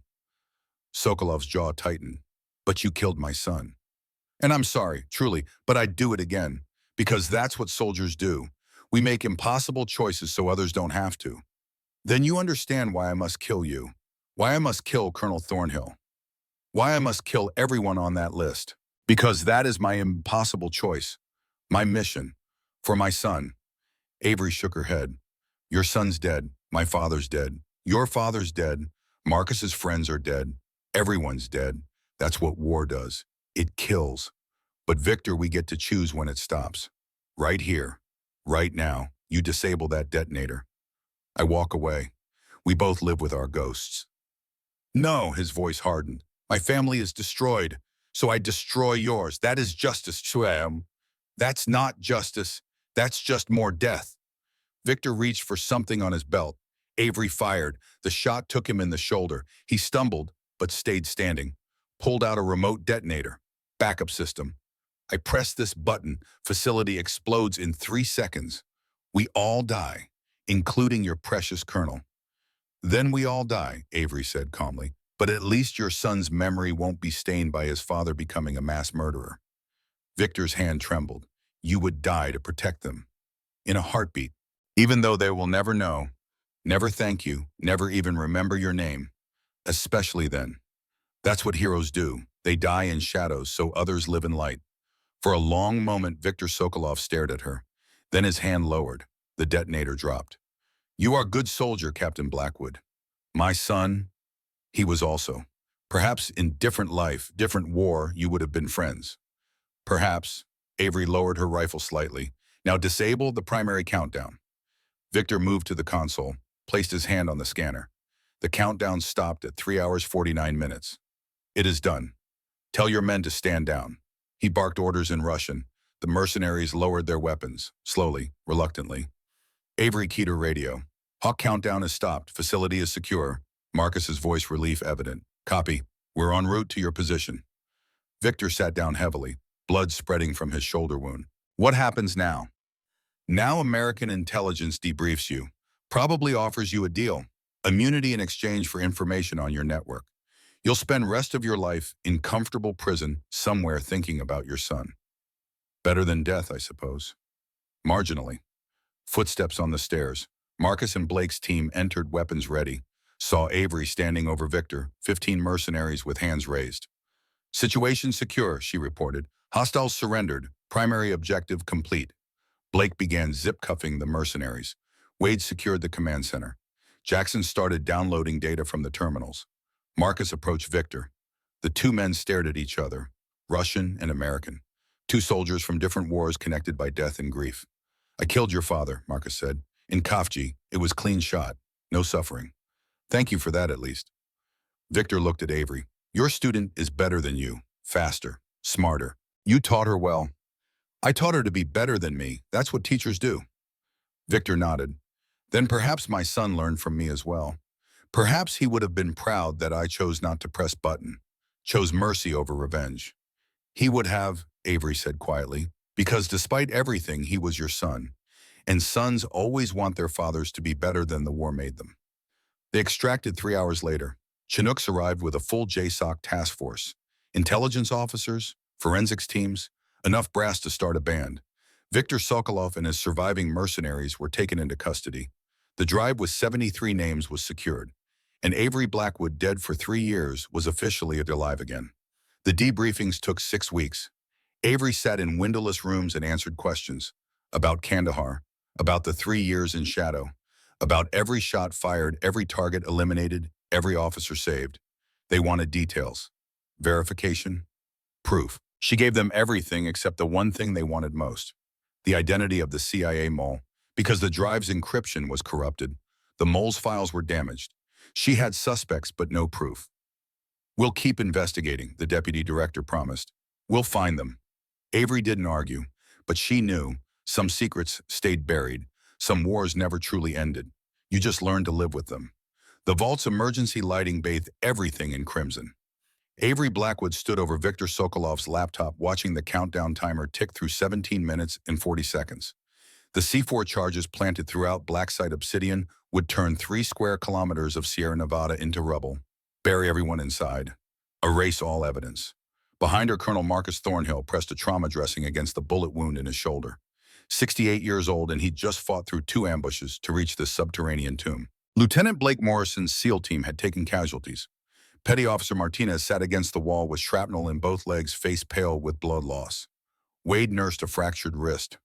Sokolov's jaw tightened. "But you killed my son. And I'm sorry, truly, but I'd do it again. Because that's what soldiers do. We make impossible choices so others don't have to. Then you understand why I must kill you. Why I must kill Colonel Thornhill. Why I must kill everyone on that list. Because that is my impossible choice. My mission. For my son." Avery shook her head. "Your son's dead. My father's dead. Your father's dead. Marcus's friends are dead. Everyone's dead. That's what war does. It kills. But Victor, we get to choose when it stops. Right here. Right now. You disable that detonator. I walk away. We both live with our ghosts." "No," his voice hardened. "My family is destroyed. So I destroy yours. That is justice, Chuam. That's not justice. That's just more death." Victor reached for something on his belt. Avery fired. The shot took him in the shoulder. He stumbled, but stayed standing. Pulled out a remote detonator. Backup system. I press this button. Facility explodes in 3 seconds. We all die, including your precious colonel. "Then we all die," Avery said calmly. "But at least your son's memory won't be stained by his father becoming a mass murderer." Victor's hand trembled. "You would die to protect them. In a heartbeat. Even though they will never know, never thank you, never even remember your name. Especially then. That's what heroes do. They die in shadows so others live in light." For a long moment, Victor Sokolov stared at her. Then his hand lowered. The detonator dropped. "You are a good soldier, Captain Blackwood. My son, he was also. Perhaps in different life, different war, you would have been friends. Perhaps." Avery lowered her rifle slightly. "Now disable the primary countdown." Victor moved to the console, placed his hand on the scanner. The countdown stopped at 3 hours 49 minutes. "It is done. Tell your men to stand down." He barked orders in Russian. The mercenaries lowered their weapons, slowly, reluctantly. Avery keyed her radio. "Hawk countdown is stopped. Facility is secure." Marcus's voice, relief evident. "Copy. We're en route to your position." Victor sat down heavily. blood spreading from his shoulder wound. What happens now? Now American intelligence debriefs you, probably offers you a deal, immunity in exchange for information on your network. You'll spend rest of your life in comfortable prison somewhere thinking about your son. Better than death, I suppose. Marginally. Footsteps on the stairs. Marcus and Blake's team entered weapons ready, saw Avery standing over Victor, 15 mercenaries with hands raised. Situation secure, she reported. Hostiles surrendered. Primary objective complete. Blake began zip-cuffing the mercenaries. Wade secured the command center. Jackson started downloading data from the terminals. Marcus approached Victor. The two men stared at each other, Russian and American. Two soldiers from different wars connected by death and grief. I killed your father, Marcus said. In Kafji, it was clean shot. No suffering. Thank you for that, at least. Victor looked at Avery. Your student is better than you. Faster. Smarter. You taught her well. I taught her to be better than me. That's what teachers do. Victor nodded. Then perhaps my son learned from me as well. Perhaps he would have been proud that I chose not to press button, chose mercy over revenge. He would have, Avery said quietly, because despite everything, he was your son. And sons always want their fathers to be better than the war made them. They extracted 3 hours later. Chinooks arrived with a full JSOC task force. Intelligence officers, forensics teams, enough brass to start a band. Viktor Sokolov and his surviving mercenaries were taken into custody. The drive with 73 names was secured, and Avery Blackwood, dead for 3 years, was officially alive again. The debriefings took 6 weeks. Avery sat in windowless rooms and answered questions about Kandahar, about the 3 years in shadow, about every shot fired, every target eliminated, every officer saved. They wanted details, verification, proof. She gave them everything except the one thing they wanted most, the identity of the CIA mole, because the drive's encryption was corrupted. The mole's files were damaged. She had suspects, but no proof. We'll keep investigating, the deputy director promised. We'll find them. Avery didn't argue, but she knew some secrets stayed buried. Some wars never truly ended. You just learned to live with them. The vault's emergency lighting bathed everything in crimson. Avery Blackwood stood over Viktor Sokolov's laptop, watching the countdown timer tick through 17 minutes and 40 seconds. The C4 charges planted throughout Black Site Obsidian would turn 3 square kilometers of Sierra Nevada into rubble, bury everyone inside, erase all evidence. Behind her, Colonel Marcus Thornhill pressed a trauma dressing against the bullet wound in his shoulder. 68 years old, and he'd just fought through 2 ambushes to reach this subterranean tomb. Lieutenant Blake Morrison's SEAL team had taken casualties. Petty Officer Martinez sat against the wall with shrapnel in both legs, face pale with blood loss. Wade nursed a fractured wrist.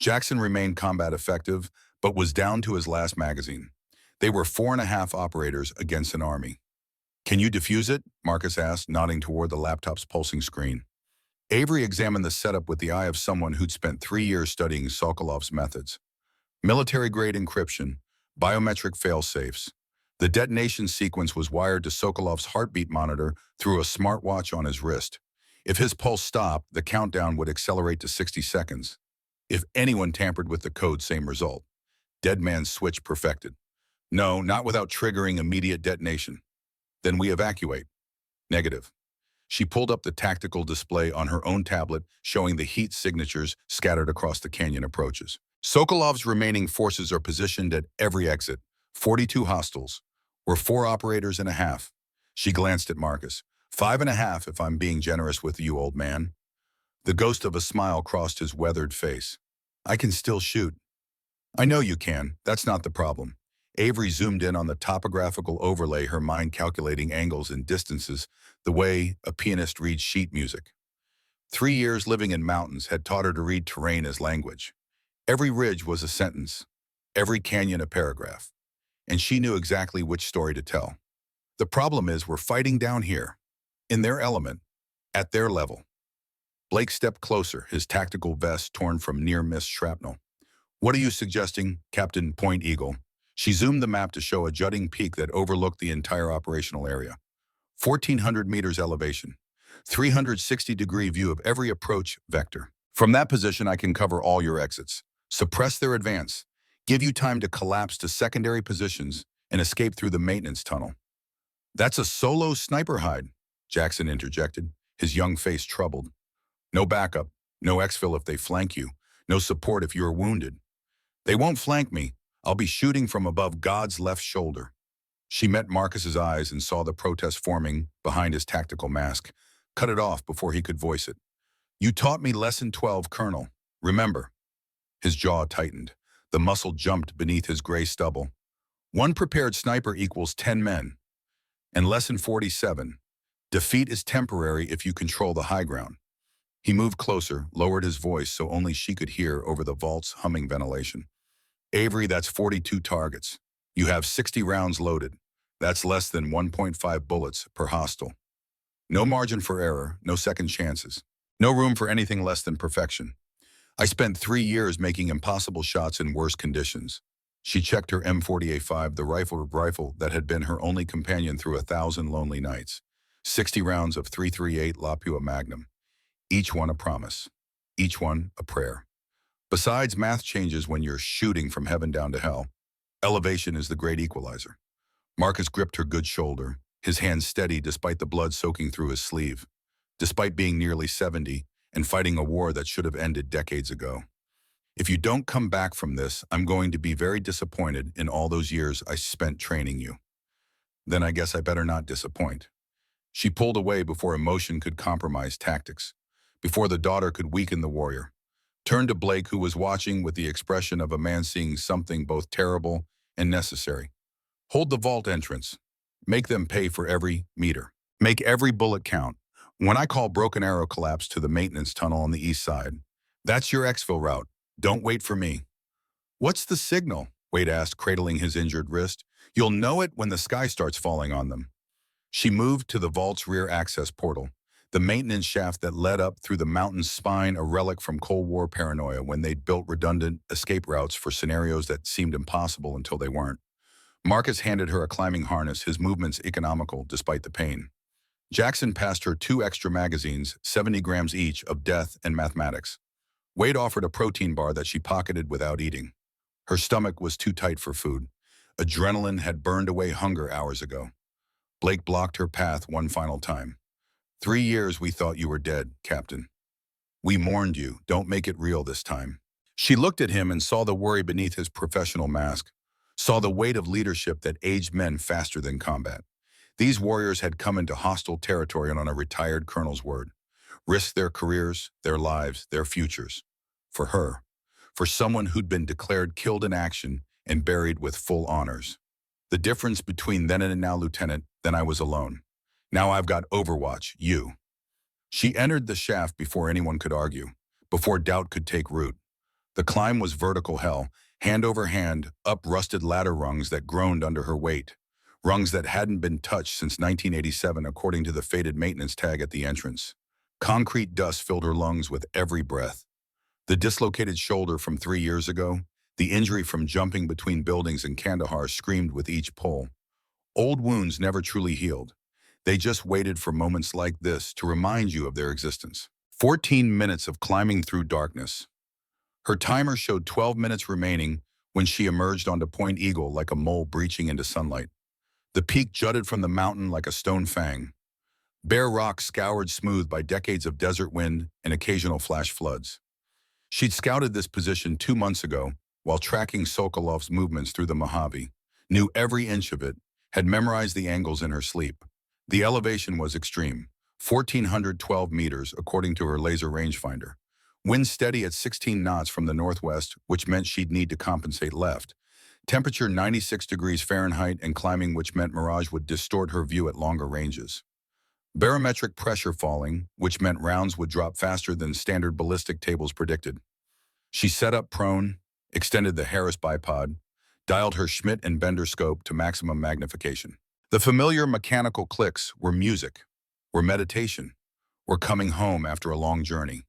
Jackson remained combat effective, but was down to his last magazine. They were 4.5 operators against an army. Can you defuse it? Marcus asked, nodding toward the laptop's pulsing screen. Avery examined the setup with the eye of someone who'd spent 3 years studying Sokolov's methods. Military-grade encryption, biometric fail-safes. The detonation sequence was wired to Sokolov's heartbeat monitor through a smartwatch on his wrist. If his pulse stopped, the countdown would accelerate to 60 seconds. If anyone tampered with the code, same result. Dead man's switch perfected. No, not without triggering immediate detonation. Then we evacuate. Negative. She pulled up the tactical display on her own tablet, showing the heat signatures scattered across the canyon approaches. Sokolov's remaining forces are positioned at every exit. 42 hostiles. We're 4 operators and a half. She glanced at Marcus. 5.5 if I'm being generous with you, old man. The ghost of a smile crossed his weathered face. I can still shoot. I know you can. That's not the problem. Avery zoomed in on the topographical overlay, her mind calculating angles and distances, the way a pianist reads sheet music. 3 years living in mountains had taught her to read terrain as language. Every ridge was a sentence, every canyon a paragraph. And she knew exactly which story to tell. The problem is we're fighting down here, in their element, at their level. Blake stepped closer, his tactical vest torn from near-miss shrapnel. What are you suggesting, Captain Point Eagle? She zoomed the map to show a jutting peak that overlooked the entire operational area. 1,400 meters elevation, 360-degree view of every approach vector. From that position, I can cover all your exits, suppress their advance, give you time to collapse to secondary positions and escape through the maintenance tunnel. That's a solo sniper hide, Jackson interjected, his young face troubled. No backup, no exfil if they flank you, no support if you are wounded. They won't flank me. I'll be shooting from above God's left shoulder. She met Marcus's eyes and saw the protest forming behind his tactical mask, cut it off before he could voice it. You taught me lesson 12, Colonel. Remember. His jaw tightened. The muscle jumped beneath his gray stubble. One prepared sniper equals 10 men. And lesson 47. Defeat is temporary if you control the high ground. He moved closer, lowered his voice so only she could hear over the vault's humming ventilation. Avery, that's 42 targets. You have 60 rounds loaded. That's less than 1.5 bullets per hostile. No margin for error, no second chances. No room for anything less than perfection. I spent 3 years making impossible shots in worse conditions. She checked her M48-5, the rifle that had been her only companion through 1,000 lonely nights. 60 rounds of .338 Lapua Magnum. Each one a promise. Each one a prayer. Besides, math changes when you're shooting from heaven down to hell. Elevation is the great equalizer. Marcus gripped her good shoulder, his hand steady despite the blood soaking through his sleeve, despite being nearly 70 and fighting a war that should have ended decades ago. If you don't come back from this, I'm going to be very disappointed in all those years I spent training you. Then I guess I better not disappoint. She pulled away before emotion could compromise tactics, before the daughter could weaken the warrior. Turned to Blake, who was watching with the expression of a man seeing something both terrible and necessary. Hold the vault entrance. Make them pay for every meter. Make every bullet count. When I call Broken Arrow collapse to the maintenance tunnel on the east side, that's your exfil route. Don't wait for me. What's the signal? Wade asked, cradling his injured wrist. You'll know it when the sky starts falling on them. She moved to the vault's rear access portal, the maintenance shaft that led up through the mountain's spine, a relic from Cold War paranoia when they'd built redundant escape routes for scenarios that seemed impossible until they weren't. Marcus handed her a climbing harness, his movements economical despite the pain. Jackson passed her 2 extra magazines, 70 grams each, of death and mathematics. Wade offered a protein bar that she pocketed without eating. Her stomach was too tight for food. Adrenaline had burned away hunger hours ago. Blake blocked her path one final time. 3 years we thought you were dead, Captain. We mourned you. Don't make it real this time. She looked at him and saw the worry beneath his professional mask, saw the weight of leadership that aged men faster than combat. These warriors had come into hostile territory on a retired colonel's word, risked their careers, their lives, their futures. For her, for someone who'd been declared killed in action and buried with full honors. The difference between then and now, Lieutenant, then I was alone. Now I've got Overwatch, you. She entered the shaft before anyone could argue, before doubt could take root. The climb was vertical hell, hand over hand, up rusted ladder rungs that groaned under her weight. Rungs that hadn't been touched since 1987 according to the faded maintenance tag at the entrance. Concrete dust filled her lungs with every breath. The dislocated shoulder from 3 years ago, the injury from jumping between buildings in Kandahar screamed with each pull. Old wounds never truly healed. They just waited for moments like this to remind you of their existence. 14 minutes of climbing through darkness. Her timer showed 12 minutes remaining when she emerged onto Point Eagle like a mole breaching into sunlight. The peak jutted from the mountain like a stone fang. Bare rock scoured smooth by decades of desert wind and occasional flash floods. She'd scouted this position 2 months ago while tracking Sokolov's movements through the Mojave, knew every inch of it, had memorized the angles in her sleep. The elevation was extreme, 1,412 meters according to her laser rangefinder. Wind steady at 16 knots from the northwest, which meant she'd need to compensate left. Temperature 96 degrees Fahrenheit and climbing, which meant mirage would distort her view at longer ranges. Barometric pressure falling, which meant rounds would drop faster than standard ballistic tables predicted. She set up prone, extended the Harris bipod, dialed her Schmidt and Bender scope to maximum magnification. The familiar mechanical clicks were music, were meditation, were coming home after a long journey.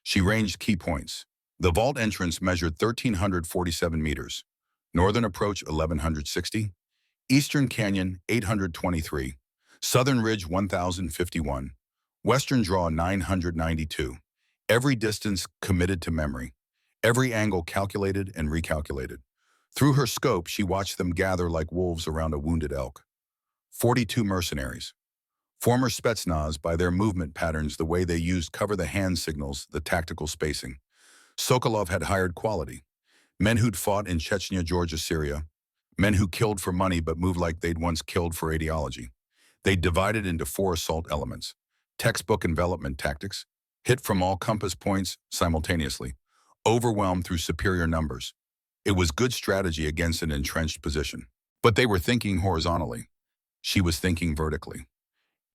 She ranged key points. The vault entrance measured 1,347 meters, northern approach 1,160, eastern canyon 823, southern ridge 1,051, western draw 992. Every distance committed to memory, every angle calculated and recalculated. Through her scope, she watched them gather like wolves around a wounded elk. 42 mercenaries, Former Spetsnaz by their movement patterns, the way they used cover-the-hand signals, the tactical spacing. Sokolov had hired quality. Men who'd fought in Chechnya, Georgia, Syria. Men who killed for money but moved like they'd once killed for ideology. They divided into 4 assault elements. Textbook envelopment tactics. Hit from all compass points simultaneously. Overwhelmed through superior numbers. It was good strategy against an entrenched position. But they were thinking horizontally. She was thinking vertically.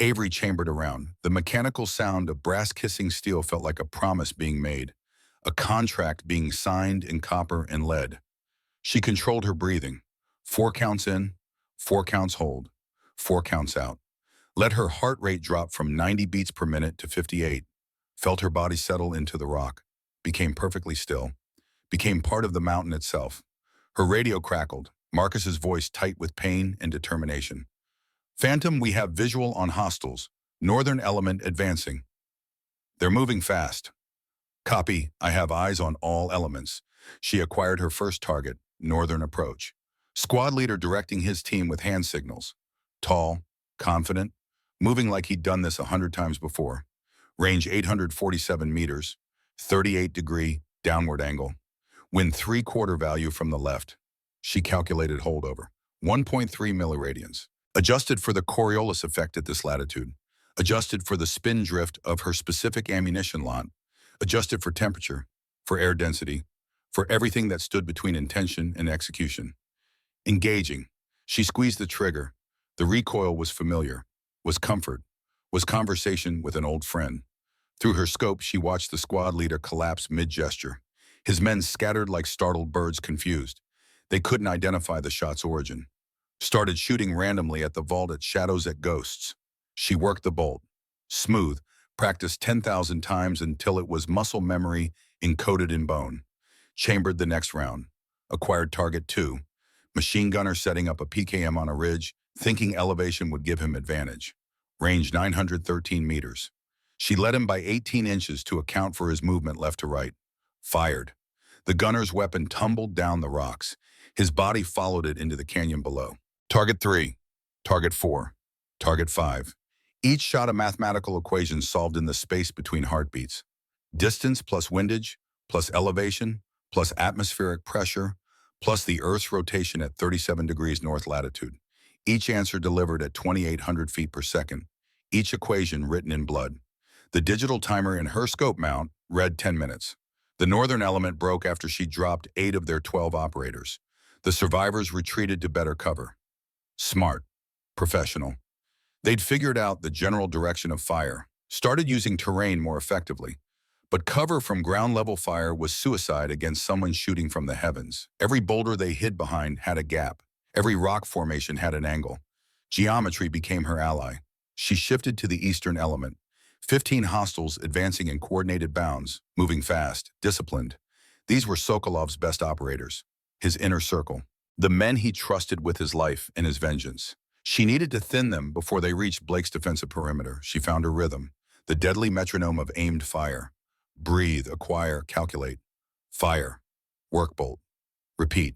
Avery chambered around. The mechanical sound of brass-kissing steel felt like a promise being made, a contract being signed in copper and lead. She controlled her breathing. 4 counts in, 4 counts hold, 4 counts out. Let her heart rate drop from 90 beats per minute to 58. Felt her body settle into the rock. Became perfectly still. Became part of the mountain itself. Her radio crackled, Marcus's voice tight with pain and determination. Phantom, we have visual on hostiles. Northern element advancing. They're moving fast. Copy, I have eyes on all elements. She acquired her first target, northern approach. Squad leader directing his team with hand signals. Tall, confident, moving like he'd done this 100 times before. Range 847 meters, 38-degree downward angle. Wind 3/4 value from the left. She calculated holdover. 1.3 milliradians. Adjusted for the Coriolis effect at this latitude. Adjusted for the spin drift of her specific ammunition lot. Adjusted for temperature, for air density, for everything that stood between intention and execution. Engaging. She squeezed the trigger. The recoil was familiar, was comfort, was conversation with an old friend. Through her scope, she watched the squad leader collapse mid-gesture. His men scattered like startled birds, confused. They couldn't identify the shot's origin. Started shooting randomly at the vault, at shadows, at ghosts. She worked the bolt. Smooth. Practiced 10,000 times until it was muscle memory encoded in bone. Chambered the next round. Acquired target 2. Machine gunner setting up a PKM on a ridge, thinking elevation would give him advantage. Range 913 meters. She led him by 18 inches to account for his movement left to right. Fired. The gunner's weapon tumbled down the rocks. His body followed it into the canyon below. Target 3. Target 4. Target 5. Each shot a mathematical equation solved in the space between heartbeats. Distance plus windage, plus elevation, plus atmospheric pressure, plus the Earth's rotation at 37 degrees north latitude. Each answer delivered at 2,800 feet per second. Each equation written in blood. The digital timer in her scope mount read 10 minutes. The northern element broke after she dropped 8 of their 12 operators. The survivors retreated to better cover. Smart. Professional. They'd figured out the general direction of fire, started using terrain more effectively. But cover from ground-level fire was suicide against someone shooting from the heavens. Every boulder they hid behind had a gap. Every rock formation had an angle. Geometry became her ally. She shifted to the eastern element. 15 hostiles advancing in coordinated bounds, moving fast, disciplined. These were Sokolov's best operators, his inner circle, the men he trusted with his life and his vengeance. She needed to thin them before they reached Blake's defensive perimeter. She found her rhythm, the deadly metronome of aimed fire. Breathe, acquire, calculate. Fire. Work bolt. Repeat.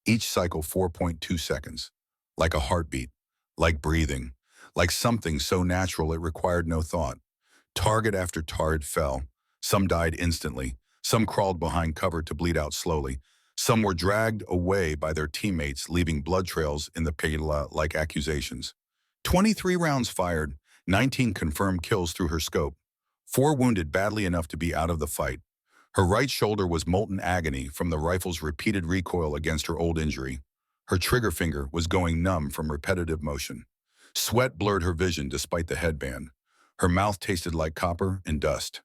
Each cycle 4.2 seconds. Like a heartbeat. Like breathing. Like something so natural it required no thought. Target after target fell. Some died instantly. Some crawled behind cover to bleed out slowly. Some were dragged away by their teammates, leaving blood trails in the pela like accusations. 23 rounds fired, 19 confirmed kills through her scope. 4 wounded badly enough to be out of the fight. Her right shoulder was molten agony from the rifle's repeated recoil against her old injury. Her trigger finger was going numb from repetitive motion. Sweat blurred her vision despite the headband. Her mouth tasted like copper and dust.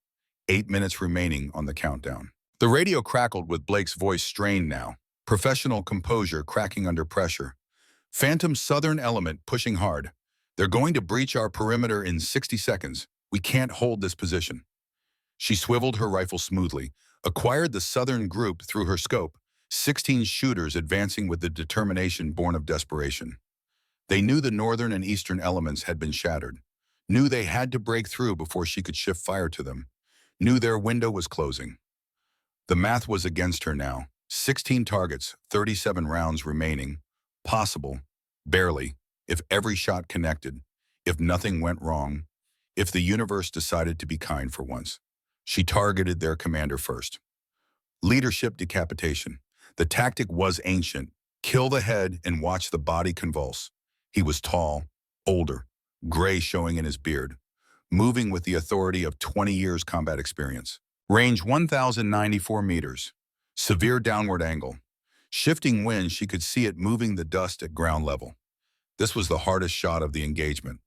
8 minutes remaining on the countdown. The radio crackled with Blake's voice strained now. Professional composure cracking under pressure. Phantom Southern element pushing hard. They're going to breach our perimeter in 60 seconds. We can't hold this position. She swiveled her rifle smoothly, acquired the Southern group through her scope, 16 shooters advancing with the determination born of desperation. They knew the northern and eastern elements had been shattered, knew they had to break through before she could shift fire to them, knew their window was closing. The math was against her now. 16 targets, 37 rounds remaining. Possible, barely, if every shot connected. if nothing went wrong, if the universe decided to be kind for once. She targeted their commander first. Leadership decapitation. The tactic was ancient. Kill the head and watch the body convulse. He was tall, older, gray showing in his beard, moving with the authority of 20 years combat experience. Range 1,094 meters. Severe downward angle. Shifting wind, she could see it moving the dust at ground level. This was the hardest shot of the engagement.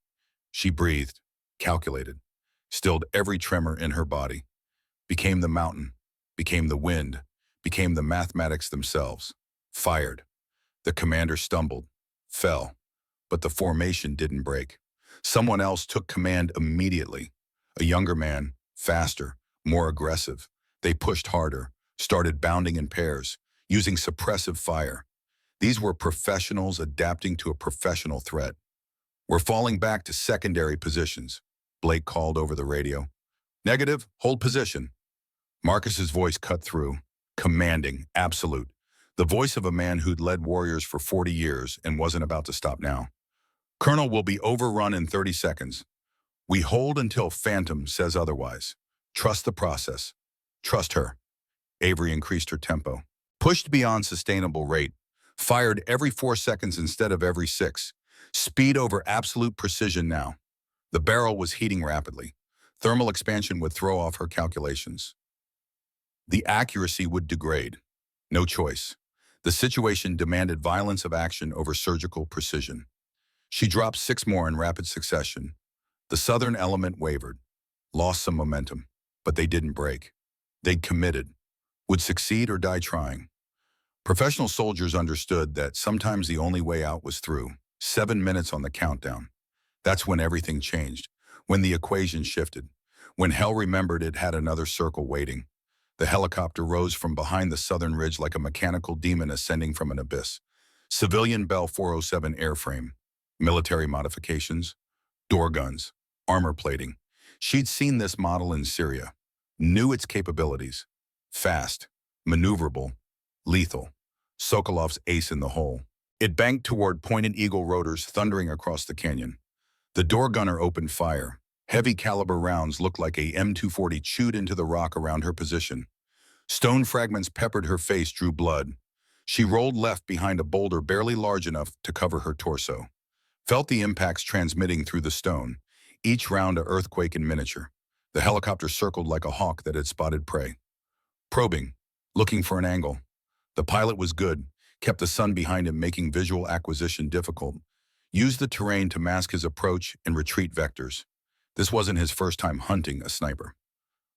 She breathed, calculated, stilled every tremor in her body, became the mountain, became the wind, became the mathematics themselves. Fired. The commander stumbled, fell, but the formation didn't break. Someone else took command immediately. A younger man, faster, more aggressive. They pushed harder, started bounding in pairs, using suppressive fire. These were professionals adapting to a professional threat. "We're falling back to secondary positions," Blake called over the radio. "Negative, hold position." Marcus's voice cut through, commanding, absolute. The voice of a man who'd led warriors for 40 years and wasn't about to stop now. "Colonel will be overrun in 30 seconds. We hold until Phantom says otherwise. Trust the process. Trust her." Avery increased her tempo, pushed beyond sustainable rate, fired every 4 seconds instead of every 6. Speed over absolute precision now. The barrel was heating rapidly. Thermal expansion would throw off her calculations. The accuracy would degrade. No choice. The situation demanded violence of action over surgical precision. She dropped 6 more in rapid succession. The southern element wavered, lost some momentum, but they didn't break. They'd committed, would succeed or die trying. Professional soldiers understood that sometimes the only way out was through. 7 minutes on the countdown. That's when everything changed, when the equation shifted, when hell remembered it had another circle waiting. The helicopter rose from behind the southern ridge like a mechanical demon ascending from an abyss. Civilian Bell 407 airframe, military modifications, door guns, armor plating. She'd seen this model in Syria, knew its capabilities. Fast, maneuverable, lethal. Sokolov's ace in the hole. It banked toward pointed eagle rotors thundering across the canyon. The door gunner opened fire. Heavy caliber rounds looked like a M240 chewed into the rock around her position. Stone fragments peppered her face, drew blood. She rolled left behind a boulder barely large enough to cover her torso. Felt the impacts transmitting through the stone, each round a earthquake in miniature. The helicopter circled like a hawk that had spotted prey. Probing, looking for an angle. The pilot was good, kept the sun behind him, making visual acquisition difficult. Used the terrain to mask his approach and retreat vectors. This wasn't his first time hunting a sniper.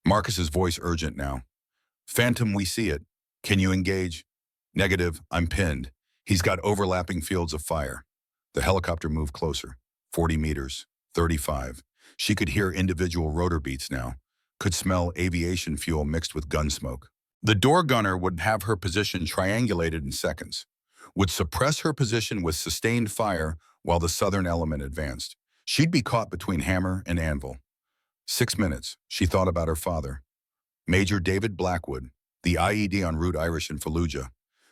Marcus's voice urgent now. "Phantom, we see it. Can you engage?" "Negative, I'm pinned. He's got overlapping fields of fire." The helicopter moved closer. 40 meters, 35. She could hear individual rotor beats now, could smell aviation fuel mixed with gun smoke. The door gunner would have her position triangulated in seconds, would suppress her position with sustained fire while the southern element advanced. She'd be caught between hammer and anvil. 6 minutes, she thought about her father. Major David Blackwood, the IED en route Irish in Fallujah.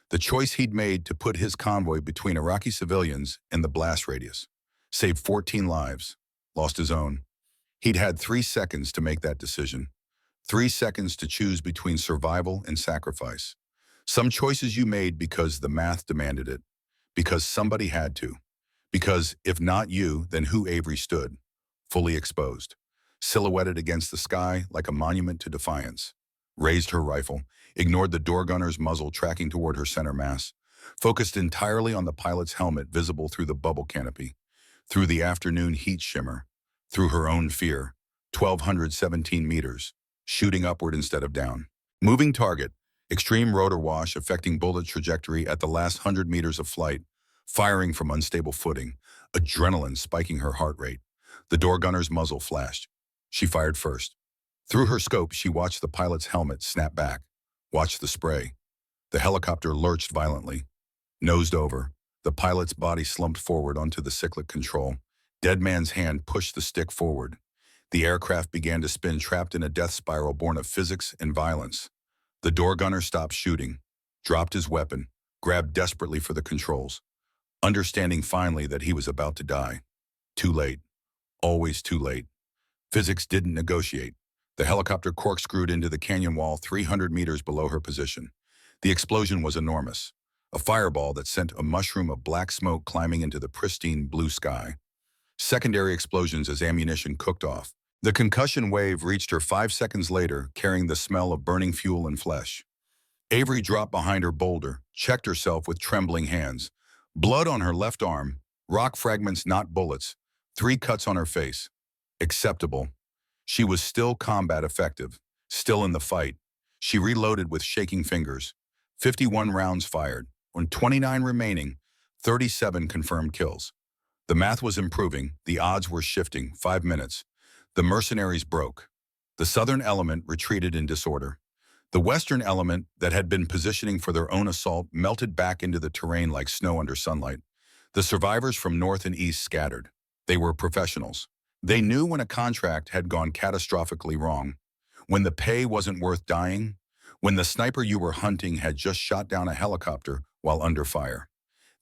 The choice he'd made to put his convoy between Iraqi civilians and the blast radius. Saved 14 lives, lost his own. He'd had 3 seconds to make that decision. 3 seconds to choose between survival and sacrifice. Some choices you made because the math demanded it, because somebody had to, because if not you, then who Avery stood, fully exposed, silhouetted against the sky like a monument to defiance. Raised her rifle, ignored the door gunner's muzzle tracking toward her center mass, focused entirely on the pilot's helmet visible through the bubble canopy, through the afternoon heat shimmer, through her own fear. 1,217 meters. Shooting upward instead of down. Moving target, extreme rotor wash affecting bullet trajectory at the last 100 meters of flight, firing from unstable footing, adrenaline spiking her heart rate. The door gunner's muzzle flashed. She fired first. Through her scope, she watched the pilot's helmet snap back, watched the spray. The helicopter lurched violently. Nosed over, the pilot's body slumped forward onto the cyclic control. Dead man's hand pushed the stick forward. The aircraft began to spin, trapped in a death spiral born of physics and violence. The door gunner stopped shooting, dropped his weapon, grabbed desperately for the controls, understanding finally that he was about to die. Too late. Always too late. Physics didn't negotiate. The helicopter corkscrewed into the canyon wall 300 meters below her position. The explosion was enormous, a fireball that sent a mushroom of black smoke climbing into the pristine blue sky. Secondary explosions as ammunition cooked off. The concussion wave reached her 5 seconds later, carrying the smell of burning fuel and flesh. Avery dropped behind her boulder, checked herself with trembling hands. Blood on her left arm, rock fragments not bullets, 3 cuts on her face. Acceptable. She was still combat effective, still in the fight. She reloaded with shaking fingers. 51 rounds fired. On 29 remaining, 37 confirmed kills. The math was improving, the odds were shifting. 5 minutes. The mercenaries broke. The southern element retreated in disorder. The western element that had been positioning for their own assault melted back into the terrain like snow under sunlight. The survivors from north and east scattered. They were professionals. They knew when a contract had gone catastrophically wrong, when the pay wasn't worth dying, when the sniper you were hunting had just shot down a helicopter while under fire.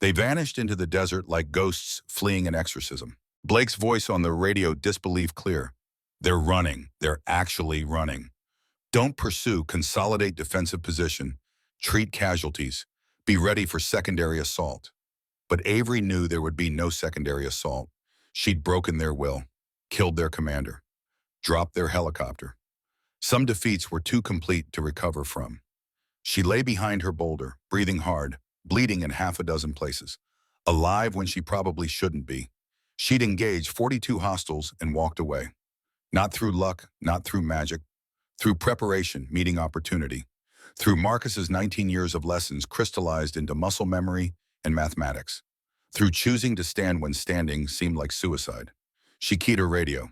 They vanished into the desert like ghosts fleeing an exorcism. Blake's voice on the radio, disbelief clear. They're running. They're actually running. Don't pursue, consolidate defensive position. Treat casualties. Be ready for secondary assault. But Avery knew there would be no secondary assault. She'd broken their will, killed their commander, dropped their helicopter. Some defeats were too complete to recover from. She lay behind her boulder, breathing hard, bleeding in half a dozen places, alive when she probably shouldn't be. She'd engaged 42 hostiles and walked away. Not through luck, not through magic, through preparation, meeting opportunity, through Marcus's 19 years of lessons crystallized into muscle memory and mathematics, through choosing to stand when standing seemed like suicide. She keyed her radio.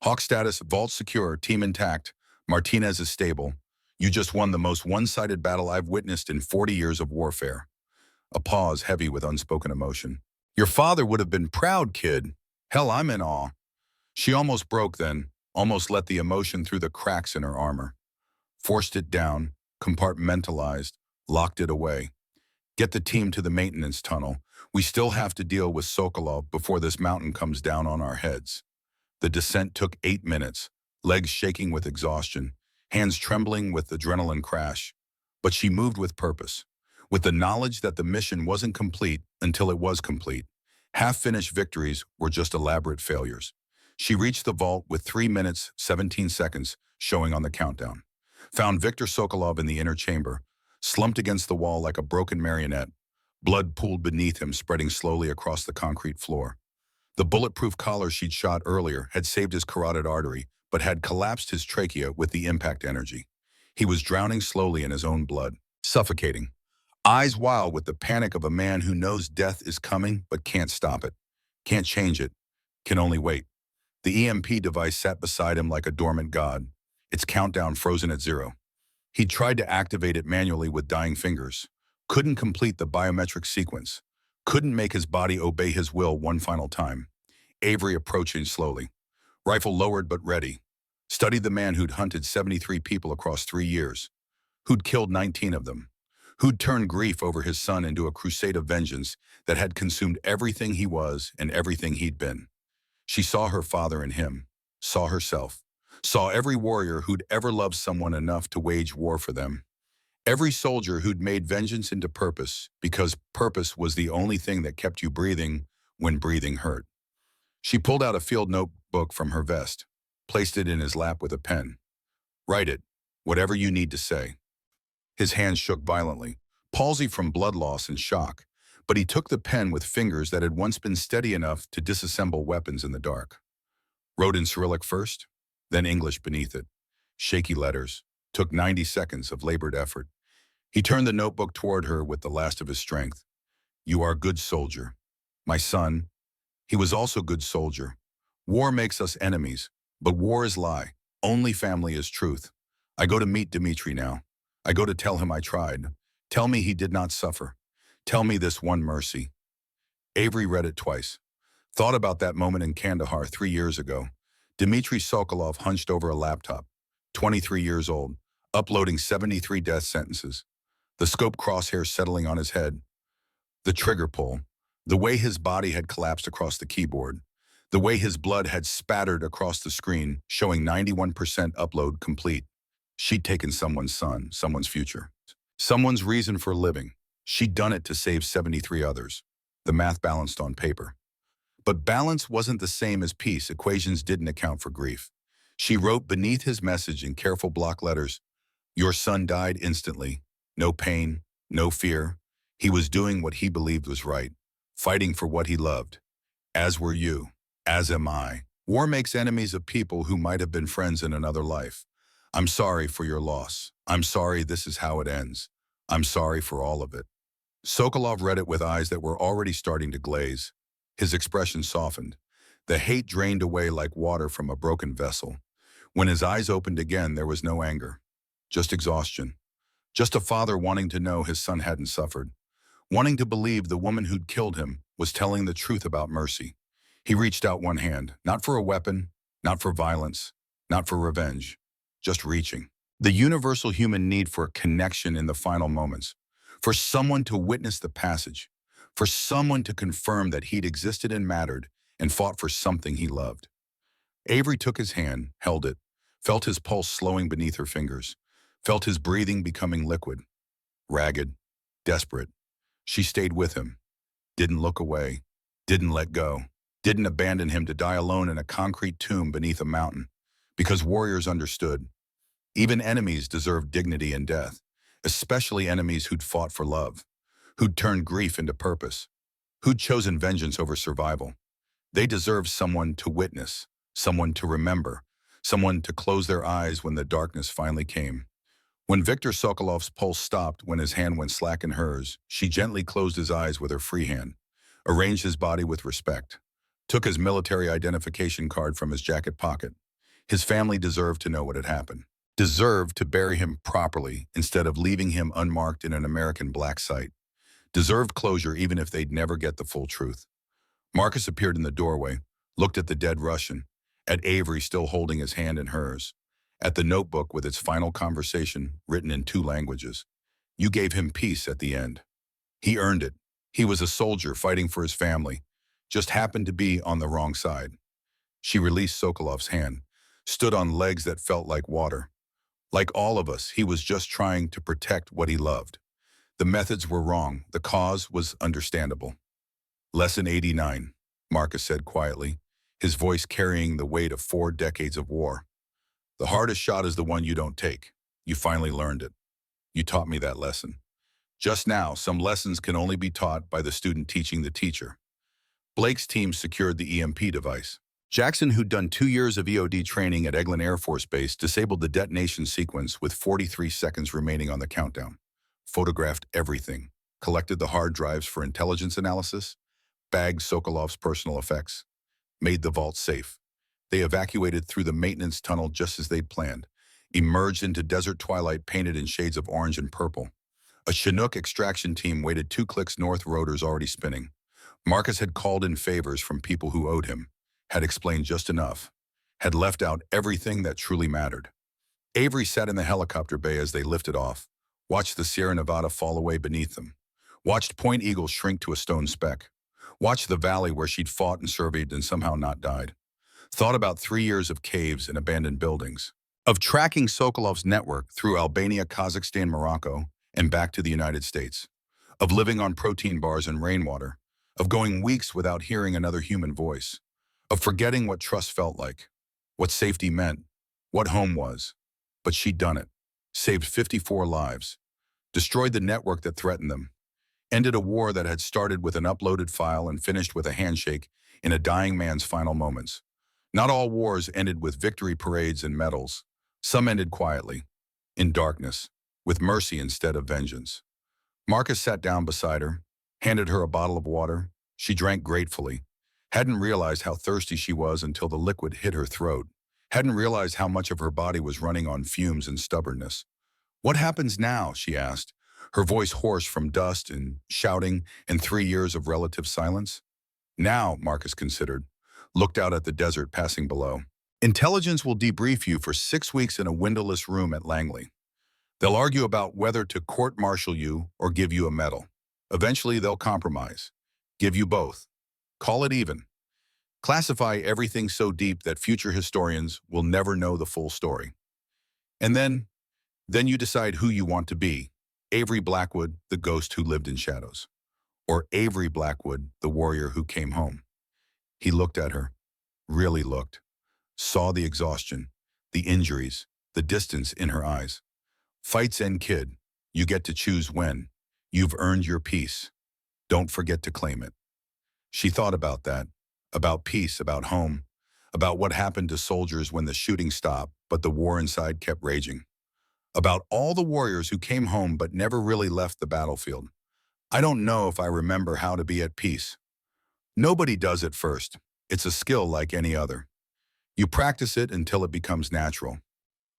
Hawk status, vault secure, team intact. Martinez is stable. You just won the most one-sided battle I've witnessed in 40 years of warfare. A pause heavy with unspoken emotion. Your father would have been proud, kid. Hell, I'm in awe. She almost broke then, almost let the emotion through the cracks in her armor. Forced it down, compartmentalized, locked it away. Get the team to the maintenance tunnel. We still have to deal with Sokolov before this mountain comes down on our heads. The descent took 8 minutes, legs shaking with exhaustion, hands trembling with adrenaline crash. But she moved with purpose, with the knowledge that the mission wasn't complete until it was complete. Half-finished victories were just elaborate failures. She reached the vault with 3 minutes, 17 seconds showing on the countdown. Found Viktor Sokolov in the inner chamber, slumped against the wall like a broken marionette. Blood pooled beneath him, spreading slowly across the concrete floor. The bulletproof collar she'd shot earlier had saved his carotid artery, but had collapsed his trachea with the impact energy. He was drowning slowly in his own blood, suffocating. Eyes wild with the panic of a man who knows death is coming but can't stop it, can't change it, can only wait. The EMP device sat beside him like a dormant god, its countdown frozen at 0. He tried to activate it manually with dying fingers, couldn't complete the biometric sequence, couldn't make his body obey his will one final time. Avery approaching slowly, rifle lowered but ready. Studied the man who'd hunted 73 people across 3 years, who'd killed 19 of them, who'd turned grief over his son into a crusade of vengeance that had consumed everything he was and everything he'd been. She saw her father in him, saw herself, saw every warrior who'd ever loved someone enough to wage war for them. Every soldier who'd made vengeance into purpose because purpose was the only thing that kept you breathing when breathing hurt. She pulled out a field notebook from her vest, placed it in his lap with a pen. Write it, whatever you need to say. His hands shook violently, palsy from blood loss and shock, but he took the pen with fingers that had once been steady enough to disassemble weapons in the dark. Wrote in Cyrillic first, then English beneath it. Shaky letters, took 90 seconds of labored effort. He turned the notebook toward her with the last of his strength. You are a good soldier. My son, he was also a good soldier. War makes us enemies, but war is lie. Only family is truth. I go to meet Dmitri now. I go to tell him I tried. Tell me he did not suffer. Tell me this one mercy. Avery read it twice. Thought about that moment in Kandahar 3 years ago. Dmitri Sokolov hunched over a laptop, 23 years old, uploading 73 death sentences. The scope crosshair settling on his head. The trigger pull. The way his body had collapsed across the keyboard. The way his blood had spattered across the screen, showing 91% upload complete. She'd taken someone's son, someone's future, someone's reason for living. She'd done it to save 73 others. The math balanced on paper. But balance wasn't the same as peace. Equations didn't account for grief. She wrote beneath his message in careful block letters, "Your son died instantly. No pain, no fear. He was doing what he believed was right, fighting for what he loved. As were you. As am I. War makes enemies of people who might have been friends in another life. I'm sorry for your loss. I'm sorry this is how it ends. I'm sorry for all of it." Sokolov read it with eyes that were already starting to glaze. His expression softened. The hate drained away like water from a broken vessel. When his eyes opened again, there was no anger, just exhaustion. Just a father wanting to know his son hadn't suffered, wanting to believe the woman who'd killed him was telling the truth about mercy. He reached out one hand, not for a weapon, not for violence, not for revenge, just reaching. The universal human need for connection in the final moments, for someone to witness the passage, for someone to confirm that he'd existed and mattered and fought for something he loved. Avery took his hand, held it, felt his pulse slowing beneath her fingers, felt his breathing becoming liquid, ragged, desperate. She stayed with him, didn't look away, didn't let go, didn't abandon him to die alone in a concrete tomb beneath a mountain, because warriors understood. Even enemies deserved dignity in death, especially enemies who'd fought for love, who'd turned grief into purpose, who'd chosen vengeance over survival. They deserved someone to witness, someone to remember, someone to close their eyes when the darkness finally came. When Viktor Sokolov's pulse stopped, when his hand went slack in hers, she gently closed his eyes with her free hand, arranged his body with respect, took his military identification card from his jacket pocket. His family deserved to know what had happened, deserved to bury him properly instead of leaving him unmarked in an American black site, deserved closure even if they'd never get the full truth. Marcus appeared in the doorway, looked at the dead Russian, at Avery still holding his hand in hers, at the notebook with its final conversation written in 2 languages. You gave him peace at the end. He earned it. He was a soldier fighting for his family, just happened to be on the wrong side. She released Sokolov's hand, stood on legs that felt like water. Like all of us, he was just trying to protect what he loved. The methods were wrong. The cause was understandable. Lesson 89, Marcus said quietly, his voice carrying the weight of 4 decades of war. The hardest shot is the one you don't take. You finally learned it. You taught me that lesson. Just now, some lessons can only be taught by the student teaching the teacher. Blake's team secured the EMP device. Jackson, who'd done 2 years of EOD training at Eglin Air Force Base, disabled the detonation sequence with 43 seconds remaining on the countdown. Photographed everything. Collected the hard drives for intelligence analysis. Bagged Sokolov's personal effects. Made the vault safe. They evacuated through the maintenance tunnel just as they'd planned. Emerged into desert twilight painted in shades of orange and purple. A Chinook extraction team waited 2 clicks north, rotors already spinning. Marcus had called in favors from people who owed him, had explained just enough, had left out everything that truly mattered. Avery sat in the helicopter bay as they lifted off, watched the Sierra Nevada fall away beneath them, watched Point Eagle shrink to a stone speck, watched the valley where she'd fought and surveyed and somehow not died. Thought about 3 years of caves and abandoned buildings, of tracking Sokolov's network through Albania, Kazakhstan, Morocco, and back to the United States, of living on protein bars and rainwater, of going weeks without hearing another human voice, of forgetting what trust felt like, what safety meant, what home was. But she'd done it, saved 54 lives, destroyed the network that threatened them, ended a war that had started with an uploaded file and finished with a handshake in a dying man's final moments. Not all wars ended with victory parades and medals. Some ended quietly, in darkness, with mercy instead of vengeance. Marcus sat down beside her, handed her a bottle of water. She drank gratefully, hadn't realized how thirsty she was until the liquid hit her throat, hadn't realized how much of her body was running on fumes and stubbornness. What happens now, she asked, her voice hoarse from dust and shouting and 3 years of relative silence. Now, Marcus considered, looked out at the desert passing below. Intelligence will debrief you for 6 weeks in a windowless room at Langley. They'll argue about whether to court-martial you or give you a medal. Eventually, they'll compromise. Give you both. Call it even. Classify everything so deep that future historians will never know the full story. And then you decide who you want to be. Avery Blackwood, the ghost who lived in shadows. Or Avery Blackwood, the warrior who came home. He looked at her, really looked, saw the exhaustion, the injuries, the distance in her eyes. Fights end, kid. You get to choose when. You've earned your peace. Don't forget to claim it. She thought about that, about peace, about home, about what happened to soldiers when the shooting stopped, but the war inside kept raging. About all the warriors who came home but never really left the battlefield. I don't know if I remember how to be at peace. Nobody does it first. It's a skill like any other. You practice it until it becomes natural.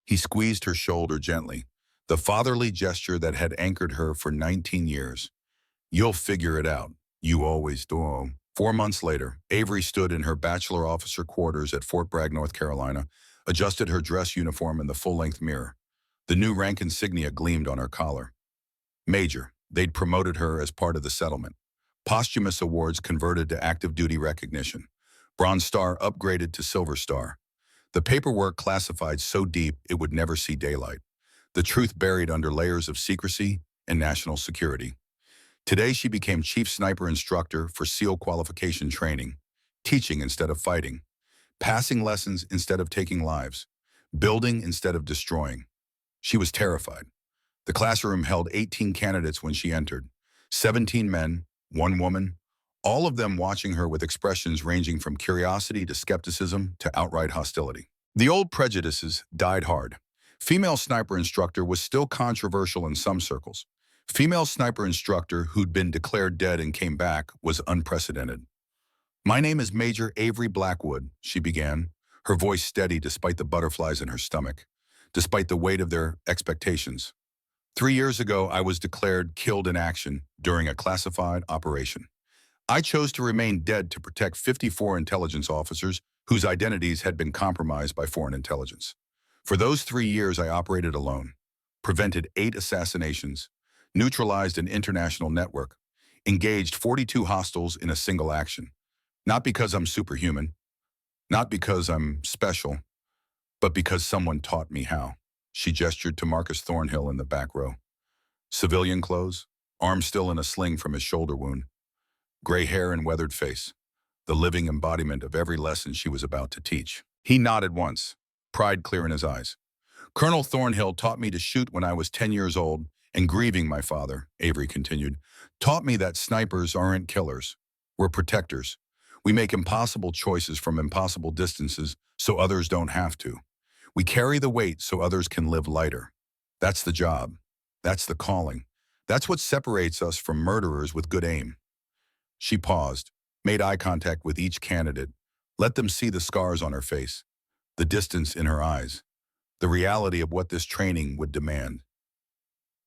He squeezed her shoulder gently, the fatherly gesture that had anchored her for 19 years. You'll figure it out. You always do. 4 months later, Avery stood in her bachelor officer quarters at Fort Bragg, North Carolina, adjusted her dress uniform in the full-length mirror. The new rank insignia gleamed on her collar. Major. They'd promoted her as part of the settlement. Posthumous awards converted to active duty recognition. Bronze Star upgraded to Silver Star. The paperwork classified so deep it would never see daylight. The truth buried under layers of secrecy and national security. Today she became chief sniper instructor for SEAL qualification training, teaching instead of fighting, passing lessons instead of taking lives, building instead of destroying. She was terrified. The classroom held 18 candidates when she entered, 17 men, 1 woman, all of them watching her with expressions ranging from curiosity to skepticism to outright hostility. The old prejudices died hard. Female sniper instructor was still controversial in some circles. Female sniper instructor who'd been declared dead and came back was unprecedented. My name is Major Avery Blackwood, she began, her voice steady despite the butterflies in her stomach, despite the weight of their expectations. 3 years ago, I was declared killed in action during a classified operation. I chose to remain dead to protect 54 intelligence officers whose identities had been compromised by foreign intelligence. For those 3 years, I operated alone, prevented 8 assassinations, neutralized an international network, engaged 42 hostiles in a single action. Not because I'm superhuman, not because I'm special, but because someone taught me how. She gestured to Marcus Thornhill in the back row. Civilian clothes, arm still in a sling from his shoulder wound, gray hair and weathered face, the living embodiment of every lesson she was about to teach. He nodded once, pride clear in his eyes. Colonel Thornhill taught me to shoot when I was 10 years old, and grieving my father, Avery continued, taught me that snipers aren't killers. We're protectors. We make impossible choices from impossible distances so others don't have to. We carry the weight so others can live lighter. That's the job. That's the calling. That's what separates us from murderers with good aim. She paused, made eye contact with each candidate, let them see the scars on her face, the distance in her eyes, the reality of what this training would demand.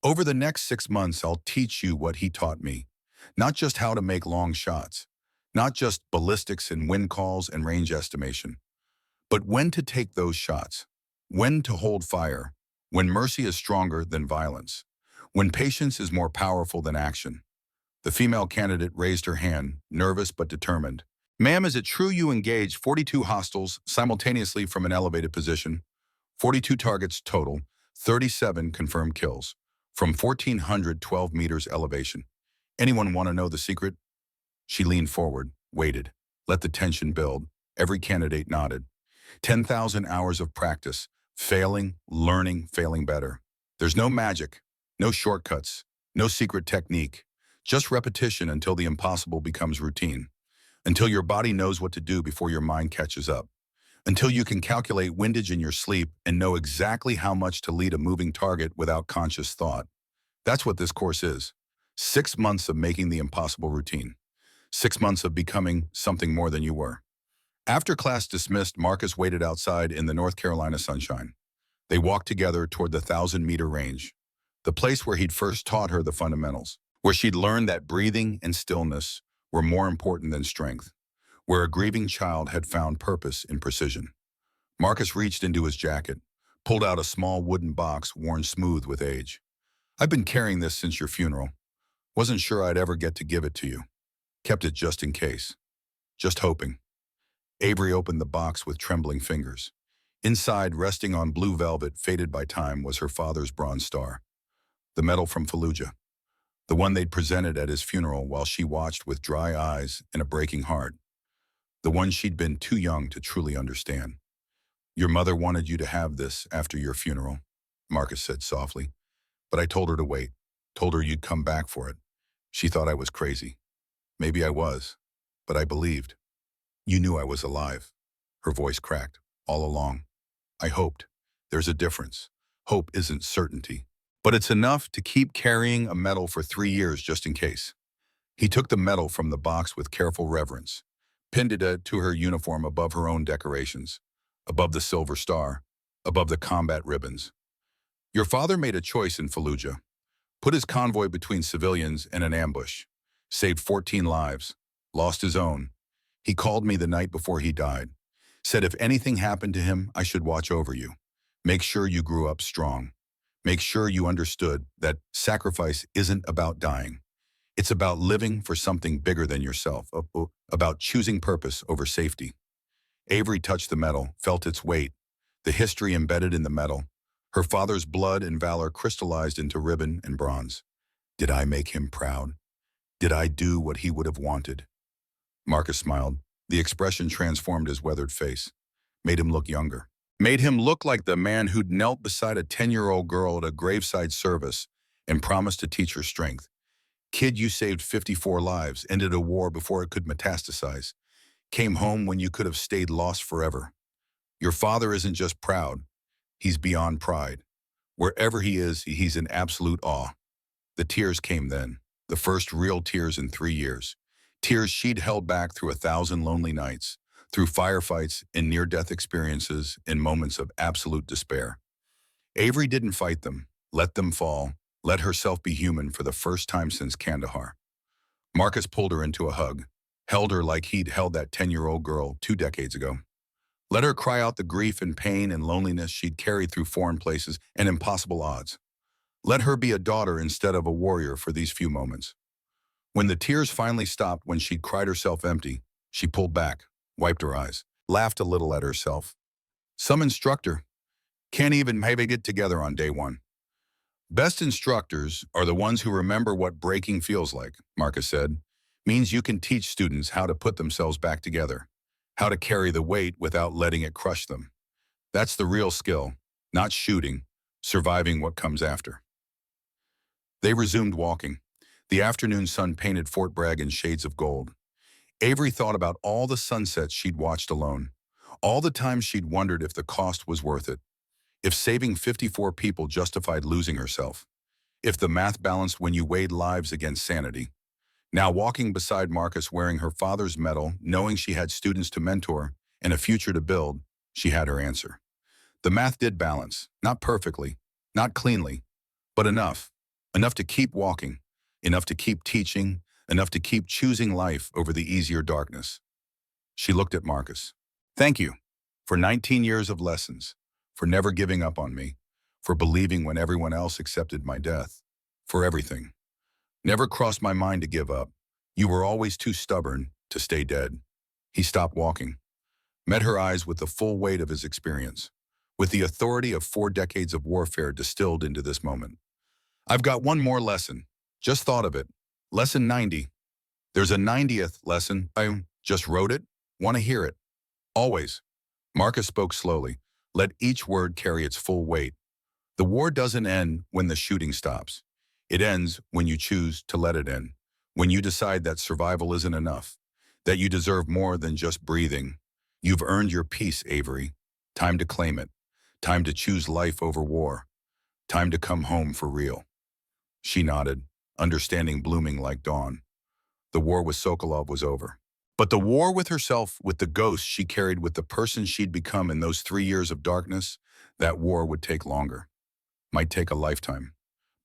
Over the next 6 months, I'll teach you what he taught me. Not just how to make long shots, not just ballistics and wind calls and range estimation, but when to take those shots, when to hold fire, when mercy is stronger than violence, when patience is more powerful than action. The female candidate raised her hand, nervous but determined. Ma'am, is it true you engaged 42 hostiles simultaneously from an elevated position? 42 targets total, 37 confirmed kills, from 1,412 meters elevation. Anyone want to know the secret? She leaned forward, waited, let the tension build. Every candidate nodded. 10,000 hours of practice, failing, learning, failing better. There's no magic, no shortcuts, no secret technique, just repetition until the impossible becomes routine, until your body knows what to do before your mind catches up, until you can calculate windage in your sleep and know exactly how much to lead a moving target without conscious thought. That's what this course is. 6 months of making the impossible routine. 6 months of becoming something more than you were. After class dismissed, Marcus waited outside in the North Carolina sunshine. They walked together toward the 1,000-meter range, the place where he'd first taught her the fundamentals, where she'd learned that breathing and stillness were more important than strength, where a grieving child had found purpose in precision. Marcus reached into his jacket, pulled out a small wooden box worn smooth with age. I've been carrying this since your funeral. Wasn't sure I'd ever get to give it to you. Kept it just in case. Just hoping. Avery opened the box with trembling fingers. Inside, resting on blue velvet faded by time, was her father's Bronze Star, the medal from Fallujah, the one they'd presented at his funeral while she watched with dry eyes and a breaking heart, the one she'd been too young to truly understand. "Your mother wanted you to have this after your funeral," Marcus said softly, "but I told her to wait, told her you'd come back for it. She thought I was crazy. Maybe I was, but I believed. You knew I was alive." Her voice cracked. "All along. I hoped. There's a difference. Hope isn't certainty. But it's enough to keep carrying a medal for 3 years just in case." He took the medal from the box with careful reverence, pinned it to her uniform above her own decorations, above the Silver Star, above the combat ribbons. "Your father made a choice in Fallujah. Put his convoy between civilians and an ambush. Saved 14 lives. Lost his own. He called me the night before he died. Said if anything happened to him, I should watch over you. Make sure you grew up strong. Make sure you understood that sacrifice isn't about dying. It's about living for something bigger than yourself, about choosing purpose over safety." Avery touched the medal, felt its weight, the history embedded in the medal. Her father's blood and valor crystallized into ribbon and bronze. "Did I make him proud? Did I do what he would have wanted?" Marcus smiled. The expression transformed his weathered face, made him look younger. Made him look like the man who'd knelt beside a 10-year-old girl at a graveside service and promised to teach her strength. "Kid, you saved 54 lives, ended a war before it could metastasize, came home when you could have stayed lost forever. Your father isn't just proud, he's beyond pride. Wherever he is, he's in absolute awe." The tears came then, the first real tears in 3 years. Tears she'd held back through 1,000 lonely nights, through firefights and near-death experiences, in moments of absolute despair. Avery didn't fight them, let them fall, let herself be human for the first time since Kandahar. Marcus pulled her into a hug, held her like he'd held that 10-year-old girl 2 decades ago. Let her cry out the grief and pain and loneliness she'd carried through foreign places and impossible odds. Let her be a daughter instead of a warrior for these few moments. When the tears finally stopped, when she'd cried herself empty, she pulled back, wiped her eyes, laughed a little at herself. "Some instructor can't even maybe get together on day one." "Best instructors are the ones who remember what breaking feels like," Marcus said. "Means you can teach students how to put themselves back together, how to carry the weight without letting it crush them. That's the real skill, not shooting, surviving what comes after." They resumed walking. The afternoon sun painted Fort Bragg in shades of gold. Avery thought about all the sunsets she'd watched alone, all the times she'd wondered if the cost was worth it, if saving 54 people justified losing herself, if the math balanced when you weighed lives against sanity. Now walking beside Marcus, wearing her father's medal, knowing she had students to mentor and a future to build, she had her answer. The math did balance, not perfectly, not cleanly, but enough. Enough to keep walking, enough to keep teaching, enough to keep choosing life over the easier darkness. She looked at Marcus. "Thank you for 19 years of lessons, for never giving up on me, for believing when everyone else accepted my death, for everything. Never crossed my mind to give up. You were always too stubborn to stay dead." He stopped walking, met her eyes with the full weight of his experience, with the authority of 4 decades of warfare distilled into this moment. "I've got one more lesson. Just thought of it. Lesson 90. There's a 90th lesson. I just wrote it. Want to hear it. Always." Marcus spoke slowly. Let each word carry its full weight. "The war doesn't end when the shooting stops. It ends when you choose to let it end. When you decide that survival isn't enough, that you deserve more than just breathing. You've earned your peace, Avery. Time to claim it. Time to choose life over war. Time to come home for real." She nodded, understanding blooming like dawn. The war with Sokolov was over. But the war with herself, with the ghost she carried, with the person she'd become in those 3 years of darkness, that war would take longer. Might take a lifetime.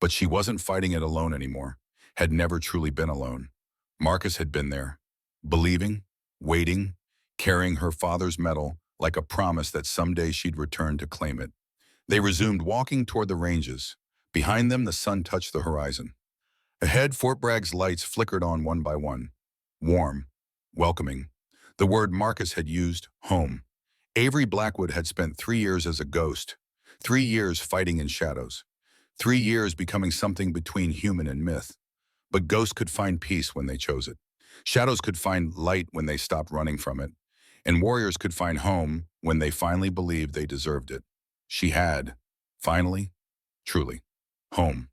But she wasn't fighting it alone anymore, had never truly been alone. Marcus had been there, believing, waiting, carrying her father's medal like a promise that someday she'd return to claim it. They resumed walking toward the ranges. Behind them, the sun touched the horizon. Ahead, Fort Bragg's lights flickered on one by one, warm, welcoming. The word Marcus had used, home. Avery Blackwood had spent 3 years as a ghost, 3 years fighting in shadows, 3 years becoming something between human and myth. But ghosts could find peace when they chose it. Shadows could find light when they stopped running from it. And warriors could find home when they finally believed they deserved it. She had, finally, truly, home.